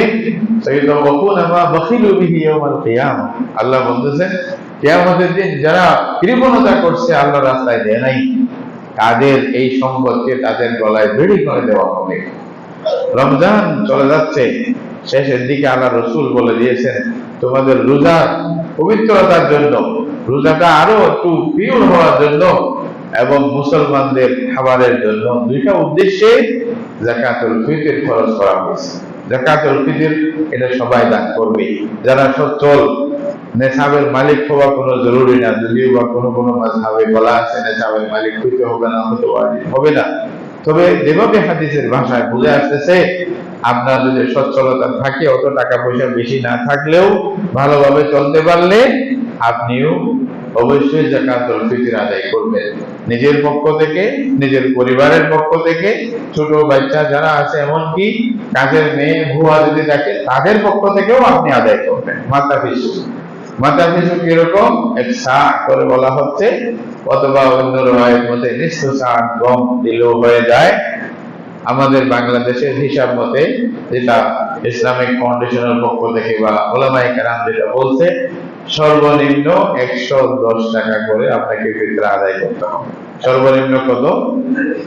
আল্লাহ বলতেছেন কিয়ামতের দিন যারা কৃপণতা করছে আল্লাহ রাস্তায় দেয় নাই, তাদের এই সম্পদকে তাদের গলায় বেড়ি করে দেওয়া হবে। রমজান চলে যাচ্ছে শেষের দিকে, আল্লাহ রসুল বলে দিয়েছেন তোমাদের রোজা পবিত্রতার জন্য, রোজাটা আরো একটু পিওর হওয়ার জন্য এবং মুসলমানদের খাবারের জন্য দুইটা উদ্দেশ্যে যাকাতুল ফিতর খরচ করা হয়েছে। যাকাতুল ফিতর এটা সবাই দান করবে, যারা সচ্ছল, নেশাবের মালিক হওয়া কোনো জরুরি না, যদিও বা কোনো কোনো মাযহাবে বলা আছে নেশাবের মালিক হইতে হবে না, হতে হবে না, তবে যেভাবে হাদিসের ভাষায় বুঝে আসতেছে আপনার যদি সচ্ছলতা থাকে, অত টাকা পয়সা বেশি না থাকলেও ভালোভাবে চলতে পারলে আপনিও অবশ্যই যাকাতুল ফিতর আদায় করবেন, নিজের পক্ষ থেকে, নিজের পরিবারের পক্ষ থেকে, ছোট বাচ্চা যারা আছে এমনকি কাজের মেয়ে ভুয়া যদি থাকে তাদের পক্ষ থেকেও আপনি আদায় করবেন। মাথা পিছু, মাথা পিছু কিরকম এক সা করে বলা হচ্ছে, অথবা অন্য রয়ের মধ্যে নিঃস্ব সা গম দিলেও হয়ে যায়। আমাদের বাংলাদেশের হিসাব মতে যেটা ইসলামিক ফাউন্ডেশনের পক্ষ থেকে বা ওলামায়ে কেরাম যেটা বলছে, সর্বনিম্ন 110 টাকা করে আপনাকে ফিতর আদায় করতে হবে। সর্বনিম্ন কত?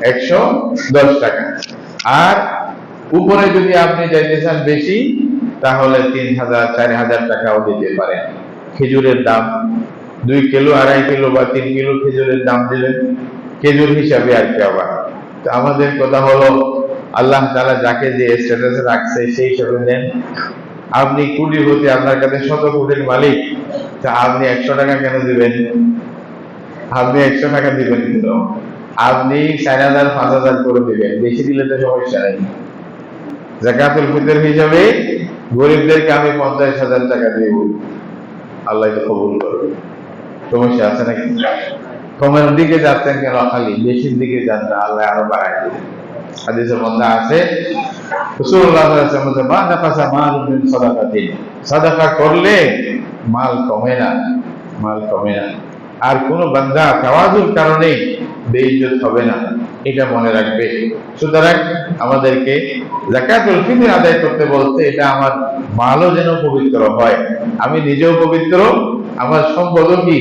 110 টাকা। আর উপরে যদি আপনি যাইতে চান বেশি, তাহলে 3000 4000 টাকাও দিতে পারেন। খেজুরের দাম 2 কিলো 2.5 কিলো বা 3 কিলো খেজুরের দাম দিলেন, খেজুর হিসাবে আর কি। আবার তো আমাদের কথা হলো আল্লাহ তাআলা যাকে যে স্ট্যাটাসে রাখছে সেই হিসাবে দেন। আপনি কোটিপতি, আপনার কাছে 100 কোটির মালিক, তা আপনি 100 টাকা কেন দিবেন? আপনি 100 টাকা দিবেন কেন? আপনি 4000 5000 করে দিবেন, বেশি দিলে তো সমস্যা নেই। যাকাতুল ফিতর হিসাবে গরিবদেরকে আমি 50,000 টাকা দিব, আল্লাহ তো কবুল করবে। সমস্যা আছে নাকি? কমের দিকে যাচ্ছেন কেন? খালি বেশির দিকে যান না, আল্লাহ আরো বাড়ায় দিবেন। হাদিসের মধ্যে আছে রাসূলুল্লাহ সাল্লাল্লাহু আলাইহি ওয়াসাল্লাম মা নাকাসা মালুম মিন সাদাকাতিন, সাদাকা করলে মাল কমে না, মাল কমে না। আর কোন বান্দা তাওয়াজুর কারণে বেইজ্জত হবে না, এটা মনে রাখবে। সুতরাং আমাদেরকে যাকাতুল ফিতর আদায় করতে বলতে এটা আমার মালও যেন পবিত্র হয়, আমি নিজেও পবিত্র, আমার সম্পদও কি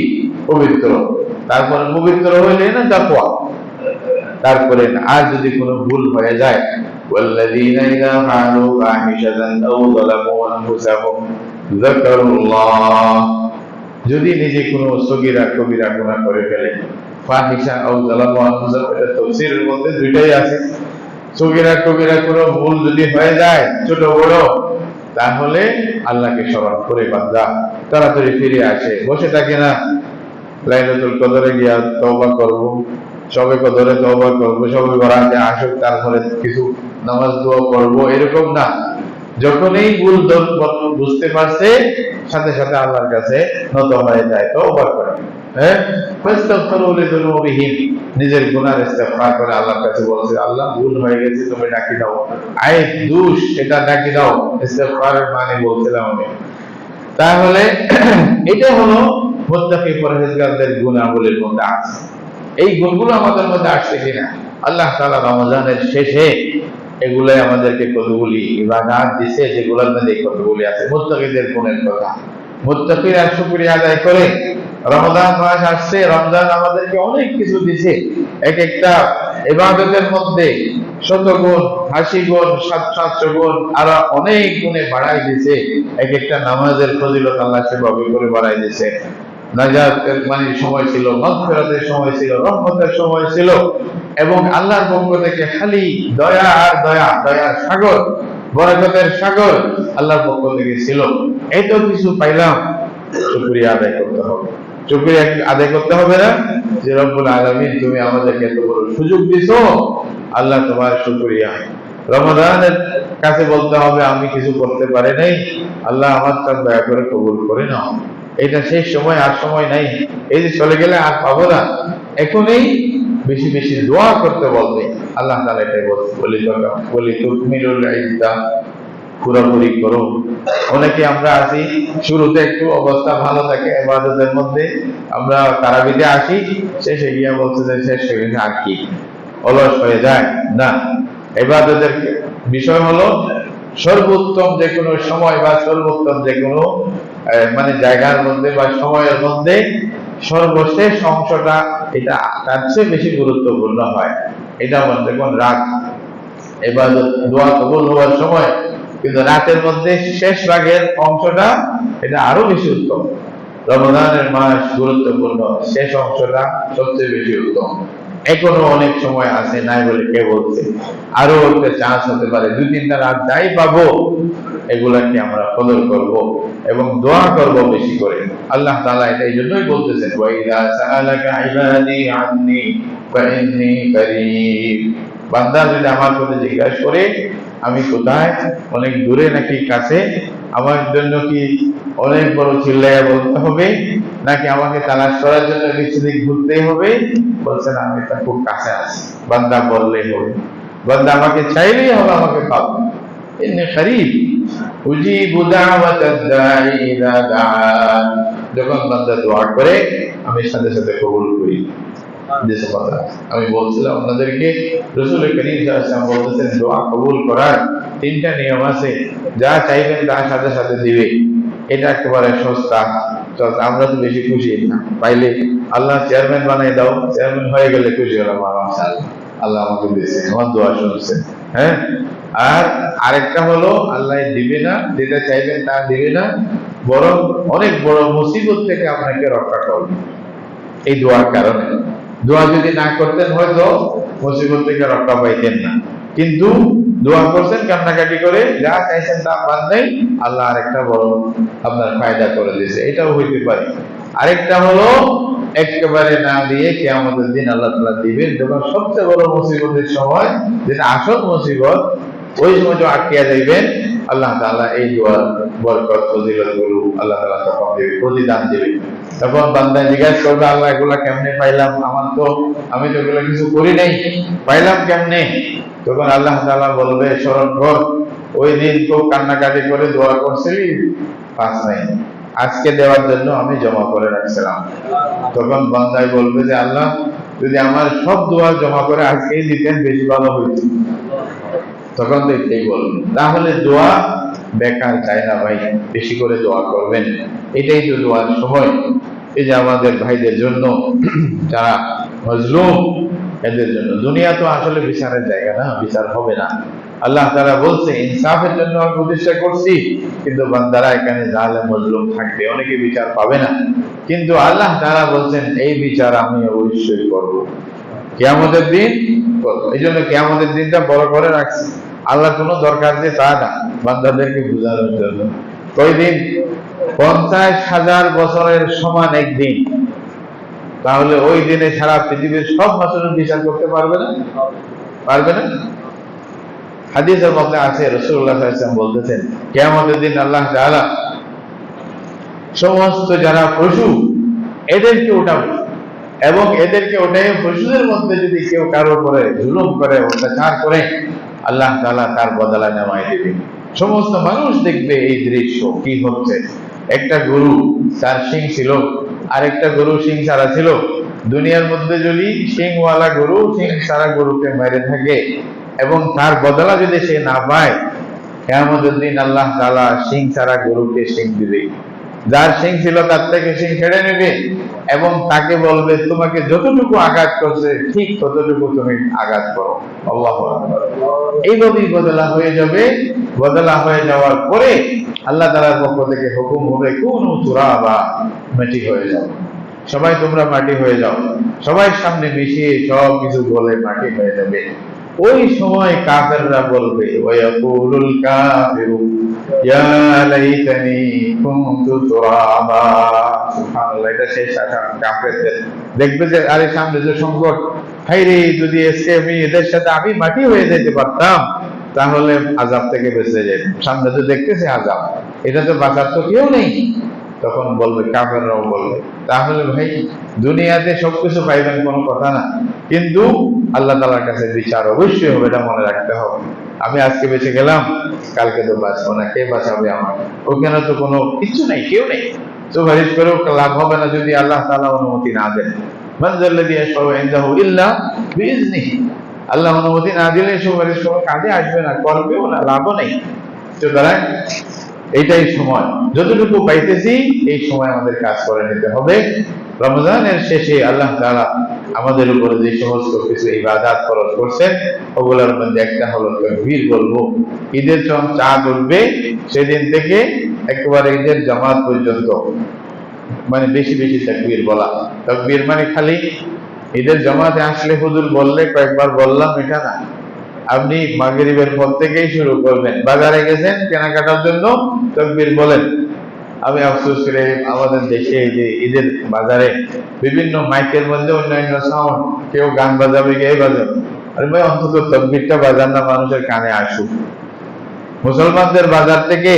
পবিত্র। তারপরে পবিত্র হইলে না তাকওয়া। তারপরে আর যদি কোনো ভুল হয়ে যায়, ওয়াল্লাযীনা ইযা ফাআলু ফাহিশাতান আও যালামু আনফুসাহুম যাকারুল্লাহ, যদি নিজে কোনো সগীরা কবিরা গুনাহ করে ফেলে, ফাহিশা আও যালামু আনফুসাহুম, এটা তাফসীরের মধ্যে দুইটাই আছে। সগীরা কবিরা কোনো ভুল যদি হয়ে যায়, ছোট বড়, তাহলে আল্লাহকে স্মরণ করে বান্দা তাড়াতাড়ি ফিরে আসে, বসে থাকে না লাইলাতুল কদরে গিয়া তওবা করব, সবে কদরে তওবা করব, সবে বরাতে আসুক তারপরে কিছু নামাজ দোয়া করব, এরকম না। যখনই ভুল বুঝতে পারছে সাথে সাথে আল্লাহর কাছে নত হয়ে যায়, তওবা করে, ফাস্তাগফিরু লিযুনুবিহিম, নিজের গুনাহের ইস্তিগফার করে আল্লাহর কাছে বলছে আল্লাহ ভুল হয়ে গেছে, তুমি ডাকি দাও, আইব দোষ এটা ডাকি দাও, ইস্তিগফারের মানে বলছিলাম আমি। তাহলে এটা হলো মুত্তাকি পরহেজগারদের গুণাবলীর মধ্যে আছে। এই গুণগুলো আমাদের মধ্যে আসছে কিনা, আল্লাহ তাআলা রমজানের শেষে এগুলাই আমাদেরকে কতগুলি ইবাদত দিছে, যেগুলোর মধ্যে এই কতগুলি আছে মুত্তাকিদের গুণের কথা। মুত্তাকিরা শুকরিয়া আদায় করে। রমজান মাস আসছে, রমজান আমাদেরকে অনেক কিছু দিছে। এক একটা ইবাদতের মধ্যে শতগুণ, ৮০ গুণ, ৭০০ গুণ, আর অনেক গুণে বাড়াই দিছে। এক একটা নামাজের ফজিলত আল্লাহ সেভাবে করে বাড়াই দিছে। নাজাতের মানে সময় ছিল, মাগফিরাতের সময় ছিল, রহমতের সময় ছিল, এবং আল্লাহর পক্ষ থেকে খালি দয়া আর দয়া, দয়ার সাগর, বরকতের সাগর আল্লাহর পক্ষ থেকে ছিল। এত কিছু পাইলাম, শুকরিয়া আদায় করতে হবে। শুকরিয়া আদায় করতে হবে না যে রব্বুল আলামিন তুমি আমাদেরকে এত বড় সুযোগ দিছো, আল্লাহ তোমার শুকরিয়া। রমজানের কাছে বলতে হবে আমি কিছু করতে পারি নাই, আল্লাহ আমার কাজ দয়া করে কবুল করে নাও। এটা শেষ সময়, আর সময় নাই, এই যে চলে গেলে আর পাবো না। এখনই বেশি বেশি দোয়া করতে বলবে আল্লাহ তাআলা। এটাই বলি তুকমিলুল ইদ্দা, পুরোপুরি করো। অনেকে আমরা আছি শুরুতে একটু অবস্থা ভালো থাকে ইবাদতের মধ্যে, আমরা তারাবিতে আসি, শেষে গিয়ে বলতে যে শেষ হয়ে গেছে আর কি, অলস হয়ে যায়। না, ইবাদতের বিষয় হলো সর্বোত্তম যে কোনো সময় বা সর্বোত্তম যে কোনো মানে জায়গার মধ্যে বা সময়ের মধ্যে সর্বশেষ অংশটা এটা তার চেয়ে বেশি গুরুত্বপূর্ণ হয়। এটা মনে কোন রাত ইবাদত দোয়া কবুল হওয়ার সময়, কিন্তু রাতের মধ্যে শেষ ভাগের অংশটা এটা আরো বেশি উত্তম। রমজানের মাস গুরুত্বপূর্ণ, শেষ অংশটা সবচেয়ে বেশি উত্তম। এখনো অনেক সময় আছে, নাই বলে কে বলছে, আরো একটা চান্স হতে পারে। ২-৩টা রাত যাই পাবো, এগুলাকে আমরা কদর করব এবং দোয়া করব বেশি করে। আল্লাহ তাআলা এটা এই জন্যই বলতেছেন, ওয়াইদা সাআলাকা ইবাদি আন্নী ফাইন্নী কারীব। বান্দা যদি আমার কথা জিজ্ঞাসা করে আমি কোথায়, অনেক দূরে নাকি কাছে, আমার জন্য কি অনেক বড় চিল্লাইয়া বলতে হবে, নাকি আমাকে তালাশ করার জন্য নিশ্চিত ঘুরতে হবে? বলছেন আমি তা খুব কাছে আছি, বান্দা বললেই হবে। বান্দা আমাকে চাইলেই হবে, আমাকে পাবো। ইন্নী কারীব উজিবু দাওয়াতাদ দাঈ ইযা দাআন। যখন বান্দা দোয়া করে আমি সাথে সাথে কবুল করি। আমি বলছিলাম আপনাদেরকে, রাসূল করিম সাল্লাল্লাহু আলাইহি ওয়াসাল্লাম বলতেছেন দোয়া কবুল করার 3টা নিয়ম আছে। যা চাইবেন তার সাথে সাথে দিবে। এটা একেবারে সস্তা। আমরা তো বেশি খুশি না, পাইলে আল্লাহ চেয়ারম্যান বানাই দাও, চেয়ারম্যান হয়ে গেলে খুশি হলাম, আল্লাহ আমাকে দিয়েছে, আমার দোয়া শুনছে। হ্যাঁ, আর আরেকটা হলো আল্লাহ দিবে না, যেটা চাইবেন তা দিবে না, বরং অনেক বড় মুসিবত থেকে আপনাকে রক্ষা করবে এই দোয়ার কারণে। দোয়া যদি না করতেন হয়তো মুসিবত থেকে রক্ষা পাইতেন না, কিন্তু দোয়া করছেন কান্নাকাটি করে, যা চাইছেন তা পান নাই, আল্লাহ আরেকটা বড় আপনার ফায়দা করে দিয়েছে, এটাও হইতে পারে। আরেকটা হলো একেবারে না দিয়ে কিয়ামতের দিন আল্লাহ তাআলা দিবেন, যখন সবচেয়ে বড় মুসিবতের সময়, যেটা আসল মুসিবত, ওই সময় যখন আটকিয়া যাইবেন, আল্লাহ তাআলা এই দোয়ার বরকত ফজিলত গুলো আল্লাহ তাআলা তখন দিবে, প্রতিদান দিবে। তখন বান্দা জিজ্ঞাসা করবে আল্লাহ এগুলা কেমনে পাইলাম, আমি তো এগুলো কিছু করি নাই, পাইলাম কেমনে? তখন আল্লাহ তাআলা বলবে স্মরণ কর, ওই দিন তো কান্নাকাটি করে দোয়া করছিলি, পাস নাই, আজকে দেওয়ার জন্য আমি জমা করে রাখছিলাম। তখন বান্দাই বলবে যে আল্লাহ যদি আমার সব দোয়া জমা করে আজকেই দিতেন বেশি ভালো হইত। তখন তো এটাই বলবেন। তাহলে দোয়া বেকার যায় না ভাই, বেশি করে দোয়া করবেন, এটাই তো দোয়ার সময়। এই যে আমাদের ভাইদের জন্য যারা মজলুম, এদের জন্য দুনিয়া তো আসলে বিচারের জায়গা না, বিচার হবে না। আল্লাহ তাআলা বলছে ইনসাফের জন্য আমি প্রতিষ্ঠা করছি, কিন্তু বান্দারা এখানে জালেম মজলুম থাকবে, অনেকে বিচার পাবে না, কিন্তু আল্লাহ তাআলা বলছেন এই বিচার আমি অবশ্যই করব কিয়ামতের দিন করব। এই জন্য কিয়ামতের দিনটা বড় করে রাখছি। আল্লাহ কোনো দরকার যে তা না, বান্দাদেরকে বোঝানোর জন্য। কয়দিন? 50,000 বছরের সমান একদিন। তাহলে ওই দিনে সারা পৃথিবীর সব মানুষের বিচার করতে পারবে না? পারবে না? হাদিসের মধ্যে আছে রাসূলুল্লাহ সাল্লাল্লাহু আলাইহি ওয়াসাল্লাম বলতেছেন কিয়ামতের দিন আল্লাহ তাআলা সমস্ত যারা পশু এদেরকে উঠাবে, এবং এদেরকে উঠে পশুদের মধ্যে যদি কেউ কারো উপরে জুলুম করে, অত্যাচার করে, আল্লাহ তাআলা তার বদলা নেওয়াই দিবেন। সমস্ত মানুষ দেখবে এই দৃশ্য কি হচ্ছে। একটা গরু, তার শিং ছিল, আরেকটা গরু সিং ছাড়া ছিল। দুনিয়ার মধ্যে যদি সিংওয়ালা গরু সিং ছাড়া গরুকে মেরে থাকে এবং তার বদলা যদি সে না পায়, কিয়ামতের দিন আল্লাহ তাআলা সিং ছাড়া গরুকে সিং দিবে। যার সিং ছিল তার থেকে সিং কেড়ে নেবে এবং তাকে বলবে তোমাকে যতটুকু আঘাত করছে ঠিক ততটুকু তুমি আঘাত করো। আল্লাহু আকবার। এইভাবেই বদলা হয়ে যাবে। বদলা হয়ে যাওয়ার পরে আল্লাহ তাআলার পক্ষ থেকে হুকুম হবে কুনু তুরাবা, মাটি হয়ে যাও, সবাই তোমরা মাটি হয়ে যাও। সবাই সামনে মিশিয়ে সব কিছু বলে মাটি হয়ে যাবে। ওই সময় কাফেররা বলবে ওয়ায়াকুলুল কাফিরু ইয়া লাইতানি কুনতু তুরাবা। সুবহানাল্লাহ। এটা সেই সাধারণ কাফেরদের দেখবে যে আরে সামনে যে সংকট, হায়রে যদি এসে আমি এদের সাথে আমি মাটি হয়ে যেতে পারতাম তাহলে আযাব থেকে বেঁচে যেতাম। সামনে তো দেখতেছে আযাব, এটা তো বাঁচার তো কেউ নেই। তখন বলবে, কাফেররাও বলবে তাহলে ভাই দুনিয়াতে সবকিছু পাইবেন কোনো কথা না, কিন্তু আল্লাহ তাআলার কাছে বিচার অবশ্যই হবে, এটা মনে রাখতে হবে। আমি আজকে বেঁচে গেলাম, কালকে তো বাঁচবো না, কে বাঁচাবে আমার? ওখানে তো কোনো কিছু নাই, কেউ নেই, সুপারিশ করেও লাভ হবে না যদি আল্লাহ তাআলা অনুমতি না দেন। মান যাল্লাযী ইয়াশফাউ ইনদাহু ইল্লা বিইজনিহি। আল্লাহ অনুমতি না দিলে সুপারিশ কোনো কাজে আসবে না, করবেও না, লাভও নেই। সুতরাং এইটাই সময়, যতটুকু পাইতেছি এই সময় আমাদের কাজ করে নিতে হবে। রমজানের শেষে আল্লাহ তাআলা আমাদের উপরে যে সমস্ত কিছু ইবাদত ফরজ করছেন ওগুলোর মধ্যে একটা হলো তাকবীর বলবো। ঈদের যখন চাঁদ উঠবে সেদিন থেকে একেবারে ঈদের জামাত পর্যন্ত মানে বেশি বেশি তাকবীর বলা। তাকবীর মানে খালি ঈদের জামাতে আসলে হুজুর বললে কয়েকবার বললাম এটা না, আপনি মাগরিবের পর থেকেই শুরু করবেন। বাজারে গেছেন কেনাকাটার জন্য, তাকবীর বলেন। আমি আফসোস করে আমাদের দেশে এই যে ঈদের বাজারে বিভিন্ন মাইকের মধ্যে অন্যান্য সাউন্ড, কেউ গান বাজাবে, কে বাজাবে। আরে ভাই অন্তত তাকবীরটা বাজান না, মানুষের কানে আসুক। মুসলমানদের বাজার থেকে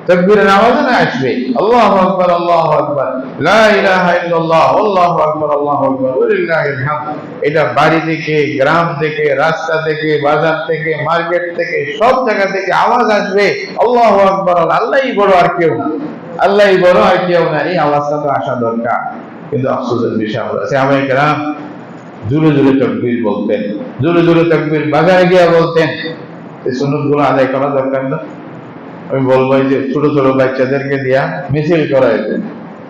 তাকবীরের আওয়াজ না আসবে, আল্লাহু আকবার আল্লাহু আকবার লা ইলাহা ইল্লাল্লাহ আল্লাহু আকবার আল্লাহু আকবার ওয়ালিল্লাহিল হামদ। এটা বাড়ি থেকে, গ্রাম থেকে, রাস্তা থেকে, বাজার থেকে, মার্কেট থেকে, সব জায়গা থেকে আওয়াজ আসবে আল্লাহু আকবার, আল্লাহই বড় আর কেউ না, আল্লাহই বড় আর কেউ না। এই আওয়াজটা তো আসা দরকার, কিন্তু আফসোসের বিষয় হলো সাহাবায়ে কেরাম জোরে জোরে তাকবীর বলতেন, জোরে জোরে তাকবীর বাজারে গিয়ে বলতেন। এই সুন্নাত গুলো আদায় করা দরকার না? আমি বলবো যে ছোট ছোট বাচ্চাদেরকে দিয়া মিছিল করাইতেন,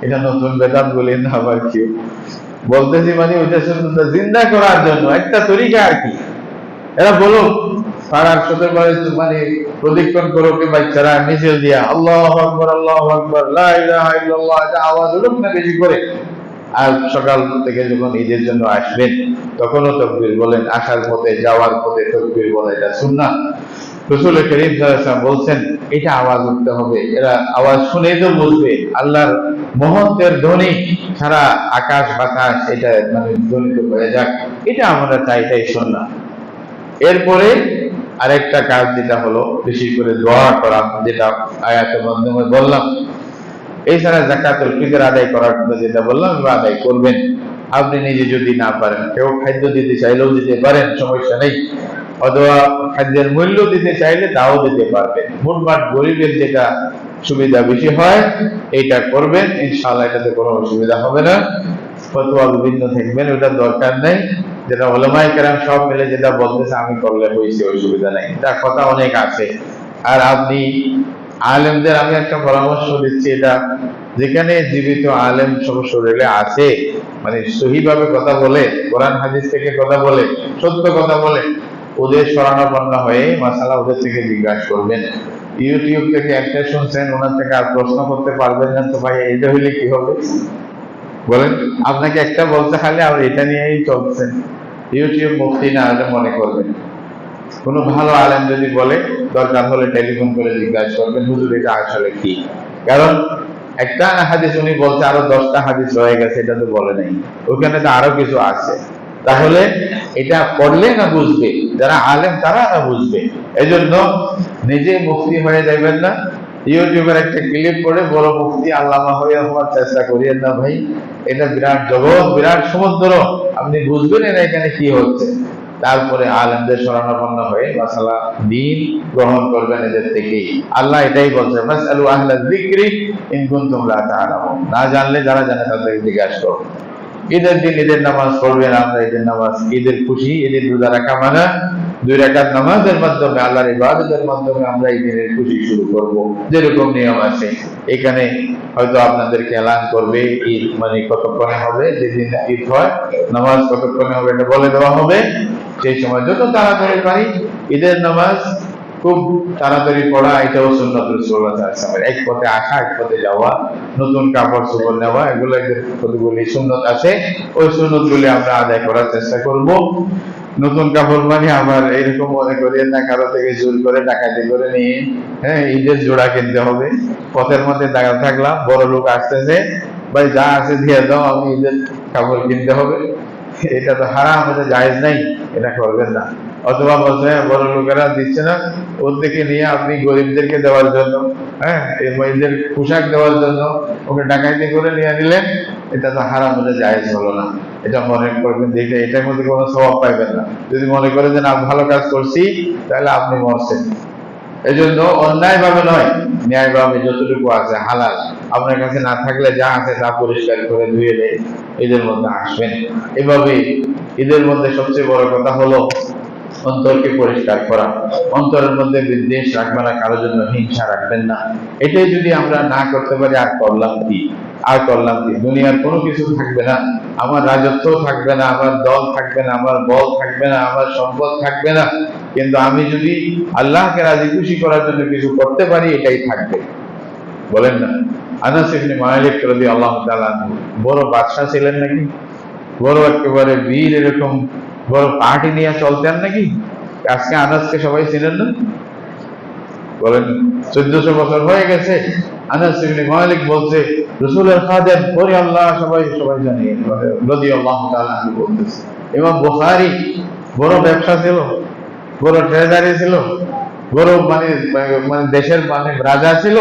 এটা নতুন বেদাত বলি না আবার কি বলতেছি, মানে ওইটা সুন্নাতটা জিন্দা করার জন্য একটা তরিকা আর কি। এরা বলুক পাড়ার সাথে মানে প্রদীক্ষণ করুক বাচ্চারা মিছিল দিয়া আল্লাহু আকবার আল্লাহু আকবার লা ইলাহা ইল্লাল্লাহ, এটা আওয়াজ উঠুক না বেশি করে। আর সকাল থেকে যখন ঈদের জন্য আসবেন তখনও তাকবীর বলেন, আসার পথে যাওয়ার পথে তাকবীর বলে, এটা সুন্নাত। রাসূল কারীম সাল্লাল্লাহু আলাইহি ওয়াসাল্লাম বলছেন এটা আওয়াজ উঠতে হবে, এরা আওয়াজ শুনেই তো বুঝবে আল্লাহর মহত্বের ধ্বনি, সারা আকাশ বাতাস এটা মানে ধ্বনিত হয়ে যাক, এটা আমরা চাই, এটাই সুন্নাত। এরপরে আরেকটা কাজ যেটা হলো বেশি করে দোয়া করা, যেটা আয়াতের মাধ্যমে বললাম। এছাড়া যাকাতুল ফিতর আদায় করার জন্য যেটা বললাম আদায় করবেন। আপনি নিজে যদি না পারেন, কেউ খাদ্য দিতে চাইলেও দিতে পারেন, সমস্যা নেই। অথবা খাদ্যের মূল্য দিতে চাইলে তাও দিতে পারবেন। মোটমাট গরিবের যেটা সুবিধা বেশি হয় এইটা করবেন, ইনশাআল্লাহ এটাতে কোনো অসুবিধা হবে না। ফতোয়া বিভিন্ন থাকবেন, ওটা দরকার নেই। যেটা উলামায়ে কেরাম সব মিলে যেটা বলতেছে আমি করলে হয়েছে, অসুবিধা নেই, তার কথা অনেক আছে। আর আপনি আলেমদের আমি একটা পরামর্শ দিচ্ছি, এটা যেখানে জীবিত আলেম সব শরীরে আছে, মানে সহিভাবে কথা বলে, কোরআন হাদিস থেকে কথা বলে, সত্য কথা বলে, ওদের শরণাপন্ন হয়ে মাসালা ওদের থেকে জিজ্ঞাসা করবেন। ইউটিউব থেকে একটা শুনছেন, ওনার থেকে আর প্রশ্ন করতে পারবেন না তো ভাই এটা হইলে কি হবে বলেন? আপনাকে একটা বলতে খালি আর এটা নিয়েই চলছেন, ইউটিউব মুফতি না হলে মনে করবেন। কোনো ভালো আলেম যদি বলে দরকার হলে টেলিফোন করে জিজ্ঞাসা করবেন হুজুর এটা আসলে কি। কারণ একটা হাদিস উনি বলছে, আরো 10টা হাদিস রয়ে গেছে, এটা তো বলে নাই, ওখানে তো আরো কিছু আছে। তাহলে এটা পড়লে না বুঝবে, যারা আলেম তারা না বুঝবে। এই জন্য নিজে মুফতি হয়ে যাবেন না, ইউটিউবের একটা ক্লিপ পড়ে বড় মুফতি আল্লামা হয়ে হওয়ার চেষ্টা করিয়েন না ভাই। এটা বিরাট জগৎ, বিরাট সমুদ্র, আপনি বুঝবেন না এখানে কি হচ্ছে। তারপরে আলেমদের শরণাপন্ন হয়ে মাসালা দিন গ্রহণ করবেন এদের থেকেই। আল্লাহ এটাই বলছে, ফাসআলু আহলা যিকরি ইন কুনতুম লা তা'লামুন। না জানলে যারা জানে তাদেরকে জিজ্ঞাসা করো। ঈদের দিন ঈদের নামাজ পড়বেন আমরা, ঈদের নামাজ ঈদের খুশি, ঈদের রোজা রাখা মানে 2 রাকাত নামাজের মাধ্যমে আল্লাহর ইবাদতের মাধ্যমে আমরা ঈদের খুশি শুরু করব। যেরকম নিয়ম আছে এখানে হয়তো আপনাদেরকে এলান করবে ঈদ মানে কতক্ষণে হবে, যেদিন ঈদ হয় নামাজ কতক্ষণে হবে এটা বলে দেওয়া হবে। সেই সময় যত তাড়াতাড়ি পারি ঈদের নামাজ খুব তাড়াতাড়ি পড়া, এটাও সুন্নাত রাসূলুল্লাহ সাল্লাল্লাহু আলাইহি ওয়াসাল্লামের। এক পথে আসা এক পথে যাওয়া, নতুন কাপড় চোপড় নেওয়া, এগুলো কতগুলি সুন্নত আছে, ওই সুন্নত গুলি আমরা আদায় করার চেষ্টা করব। নতুন কাপড় মানে আবার এরকম মনে করি না কারো থেকে জোর করে ডাকাতি করে নিয়ে ঈদের জোড়া কিনতে হবে। পথের মধ্যে দাঁড়া থাকলাম, বড় লোক আসতেছে, ভাই যা আছে দিয়ে দাও, আমি ঈদের কাপড় কিনতে হবে। এটা তো হারাম, এটা জায়েজ নাই, এটা করবেন না। অথবা বলছে বড় লোকেরা দিচ্ছে না, ওর থেকে নিয়ে আপনি গরিবদেরকে দেওয়ার জন্য, এদের পোশাক দেওয়ার জন্য ওকে ডাকাইতি করে নিয়ে নিলেন, এটা তো হারাম, এটা জায়েজ হলো না। এটা মনে করবেন যে এটার মধ্যে কোনো স্বভাব পাইবেন না। যদি মনে করেন যে না ভালো কাজ করছি, তাহলে আপনি মরছেন। এই জন্য অন্যায় ভাবে নয়, ন্যায় ভাবে যতটুকু আছে হালাল আপনার কাছে না থাকলে যা আছে তা পরিষ্কার করে ধুয়ে দেয় ঈদের মধ্যে আসবেন। এভাবে ঈদের মধ্যে সবচেয়ে বড় কথা হলো অন্তরকে পরিষ্কার করা। অন্তরের মধ্যে বিদ্বেষ রাখবেন না, কারোর জন্য হিংসা রাখবেন না। এটাই যদি আমরা না করতে পারি আর করলাম কি, আর করলাম কি? দুনিয়ার কোনো কিছু থাকবে না, আমার রাজত্ব থাকবে না, আমার দল থাকবে না, আমার বল থাকবে না, আমার সম্পদ থাকবে না, কিন্তু আমি যদি আল্লাহকে রাজি খুশি করার জন্য কিছু করতে পারি এটাই থাকবে। বলেন না? আনাস ইবনে মালিক রাদিয়াল্লাহু তাআলা বড় বাদশা ছিলেন নাকি? বড় একেবারে বীর, এরকম বড় পার্টি নিয়ে চলতেন নাকি? আজকে আনাসকে সবাই চিনেন না? বলেন 1400 বছর হয়ে গেছে। আনাস ইবনে মালিক বলছে রাসূলের খাদেম, ওরে আল্লাহ, সবাই জানে রাদিয়াল্লাহু তাআলা আনহু বলতেছে। ইমাম বুখারী বড় ব্যবসা ছিল, বড় ট্রেজারি ছিল, বড় মানে দেশের মানে রাজা ছিল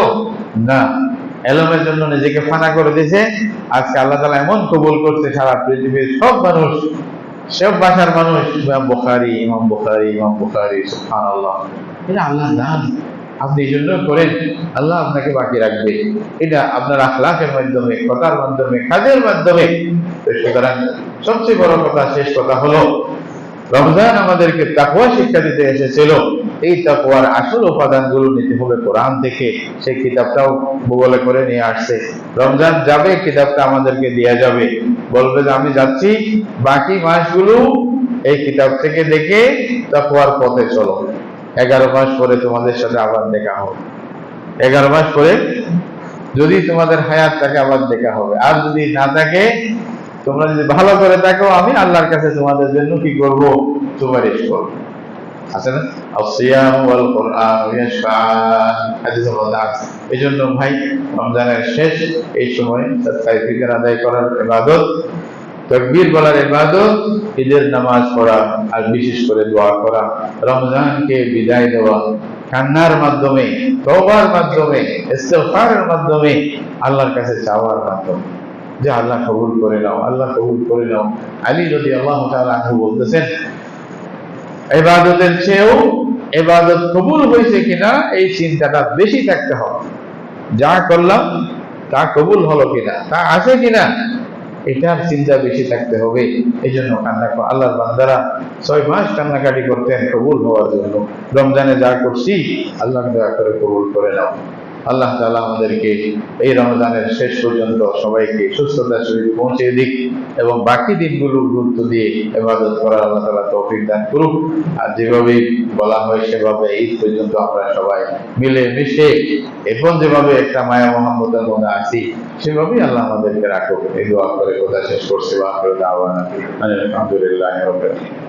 না, এলমের জন্য নিজেকে ফানা করে দিয়েছে। আজকে আল্লাহ তাআলা এমন কবুল করছে সারা পৃথিবীর সব মানুষ, সব ভাষার মানুষ ইমাম বুখারী, ইমাম বুখারী, ইমাম বুখারী। সুবহানাল্লাহ, এটা আল্লাহর দান। আপনি এই জন্য করেন, আল্লাহ আপনাকে বাকি রাখবে। এটা আপনার আখলাকের মাধ্যমে, কথার মাধ্যমে, কাজের মাধ্যমে। সুতরাং সবচেয়ে বড় কথা, শেষ কথা হলো রমজান আমাদেরকে তাকওয়া শিক্ষা দিতে এসেছিল। এই তাকওয়ার আসল উপাদানগুলো নিতে হবে কোরআন থেকে। সেই কিতাবটাও ভূগোলে করে নিয়ে আসছে। রমজান যাবে, কিতাবটা আমাদেরকে দেয়া যাবে, বলবে যে আমি যাচ্ছি, বাকি মাসগুলো এই কিতাব থেকে দেখে তাকওয়ার পথে চলো। 11 মাস পরে তোমাদের সাথে আবার দেখা হবে। 11 মাস পরে যদি তোমাদের হায়াত থাকে আবার দেখা হবে, আর যদি না থাকে, তোমরা যদি ভালো করে থাকো, আমি আল্লাহর কাছে তোমাদের জন্য কি করব? সুপারিশ করব। আছে না? আসিয়াম ওয়াল কোরআন ইয়াশফাআন, হাদিসে বলা আছে। এজন্য ভাই, রমজানের শেষ এই সময় তাসবিহ ফিকির আদায় করার ইবাদত, তাকবীর বলার ইবাদত, ঈদের নামাজ পড়া, আর বিশেষ করে দোয়া করা, রমজানকে বিদায় দেওয়া কান্নার মাধ্যমে, তওবার মাধ্যমে, ইস্তিগফারের মাধ্যমে, আল্লাহর কাছে চাওয়ার মাধ্যমে যে আল্লাহ কবুল করে নাও, আল্লাহ কবুল করে নাও। আলী রাদিয়াল্লাহু তাআলা আনহু বলতেছেন, ইবাদতের চেয়েও ইবাদত কবুল হয়েছে কিনা এই চিন্তাটা বেশি থাকতে হবে। যা করলাম তা কবুল হলো কিনা, তা আছে কিনা, এটার চিন্তা বেশি থাকতে হবে। এই জন্য কান্না, আল্লাহর বান্দারা 6 মাস কান্নাকাটি করতেন কবুল হওয়ার জন্য। রমজানে যা করছি আল্লাহ দয়া করে কবুল করে নাও। আল্লাহ তাআলা আমাদেরকে এই রমজানের শেষ পর্যন্ত সবাইকে সুস্থতার সহিত পৌঁছে দিক, এবং বাকি দিনগুলো গুরুত্ব দিয়ে ইবাদত করার আল্লাহ তাআলা তৌফিক দান করুক। আর যেভাবে বলা হয় সেভাবে ঈদ পর্যন্ত আমরা সবাই মিলে মিশে এখন যেভাবে একটা মায়া মোহাম্মদের মধ্যে আছি, সেভাবেই আল্লাহ আমাদেরকে রাখুক। এই দোয়া করে কথা শেষ করছি। আলহামদুলিল্লাহ রাব্বিল আলামিন।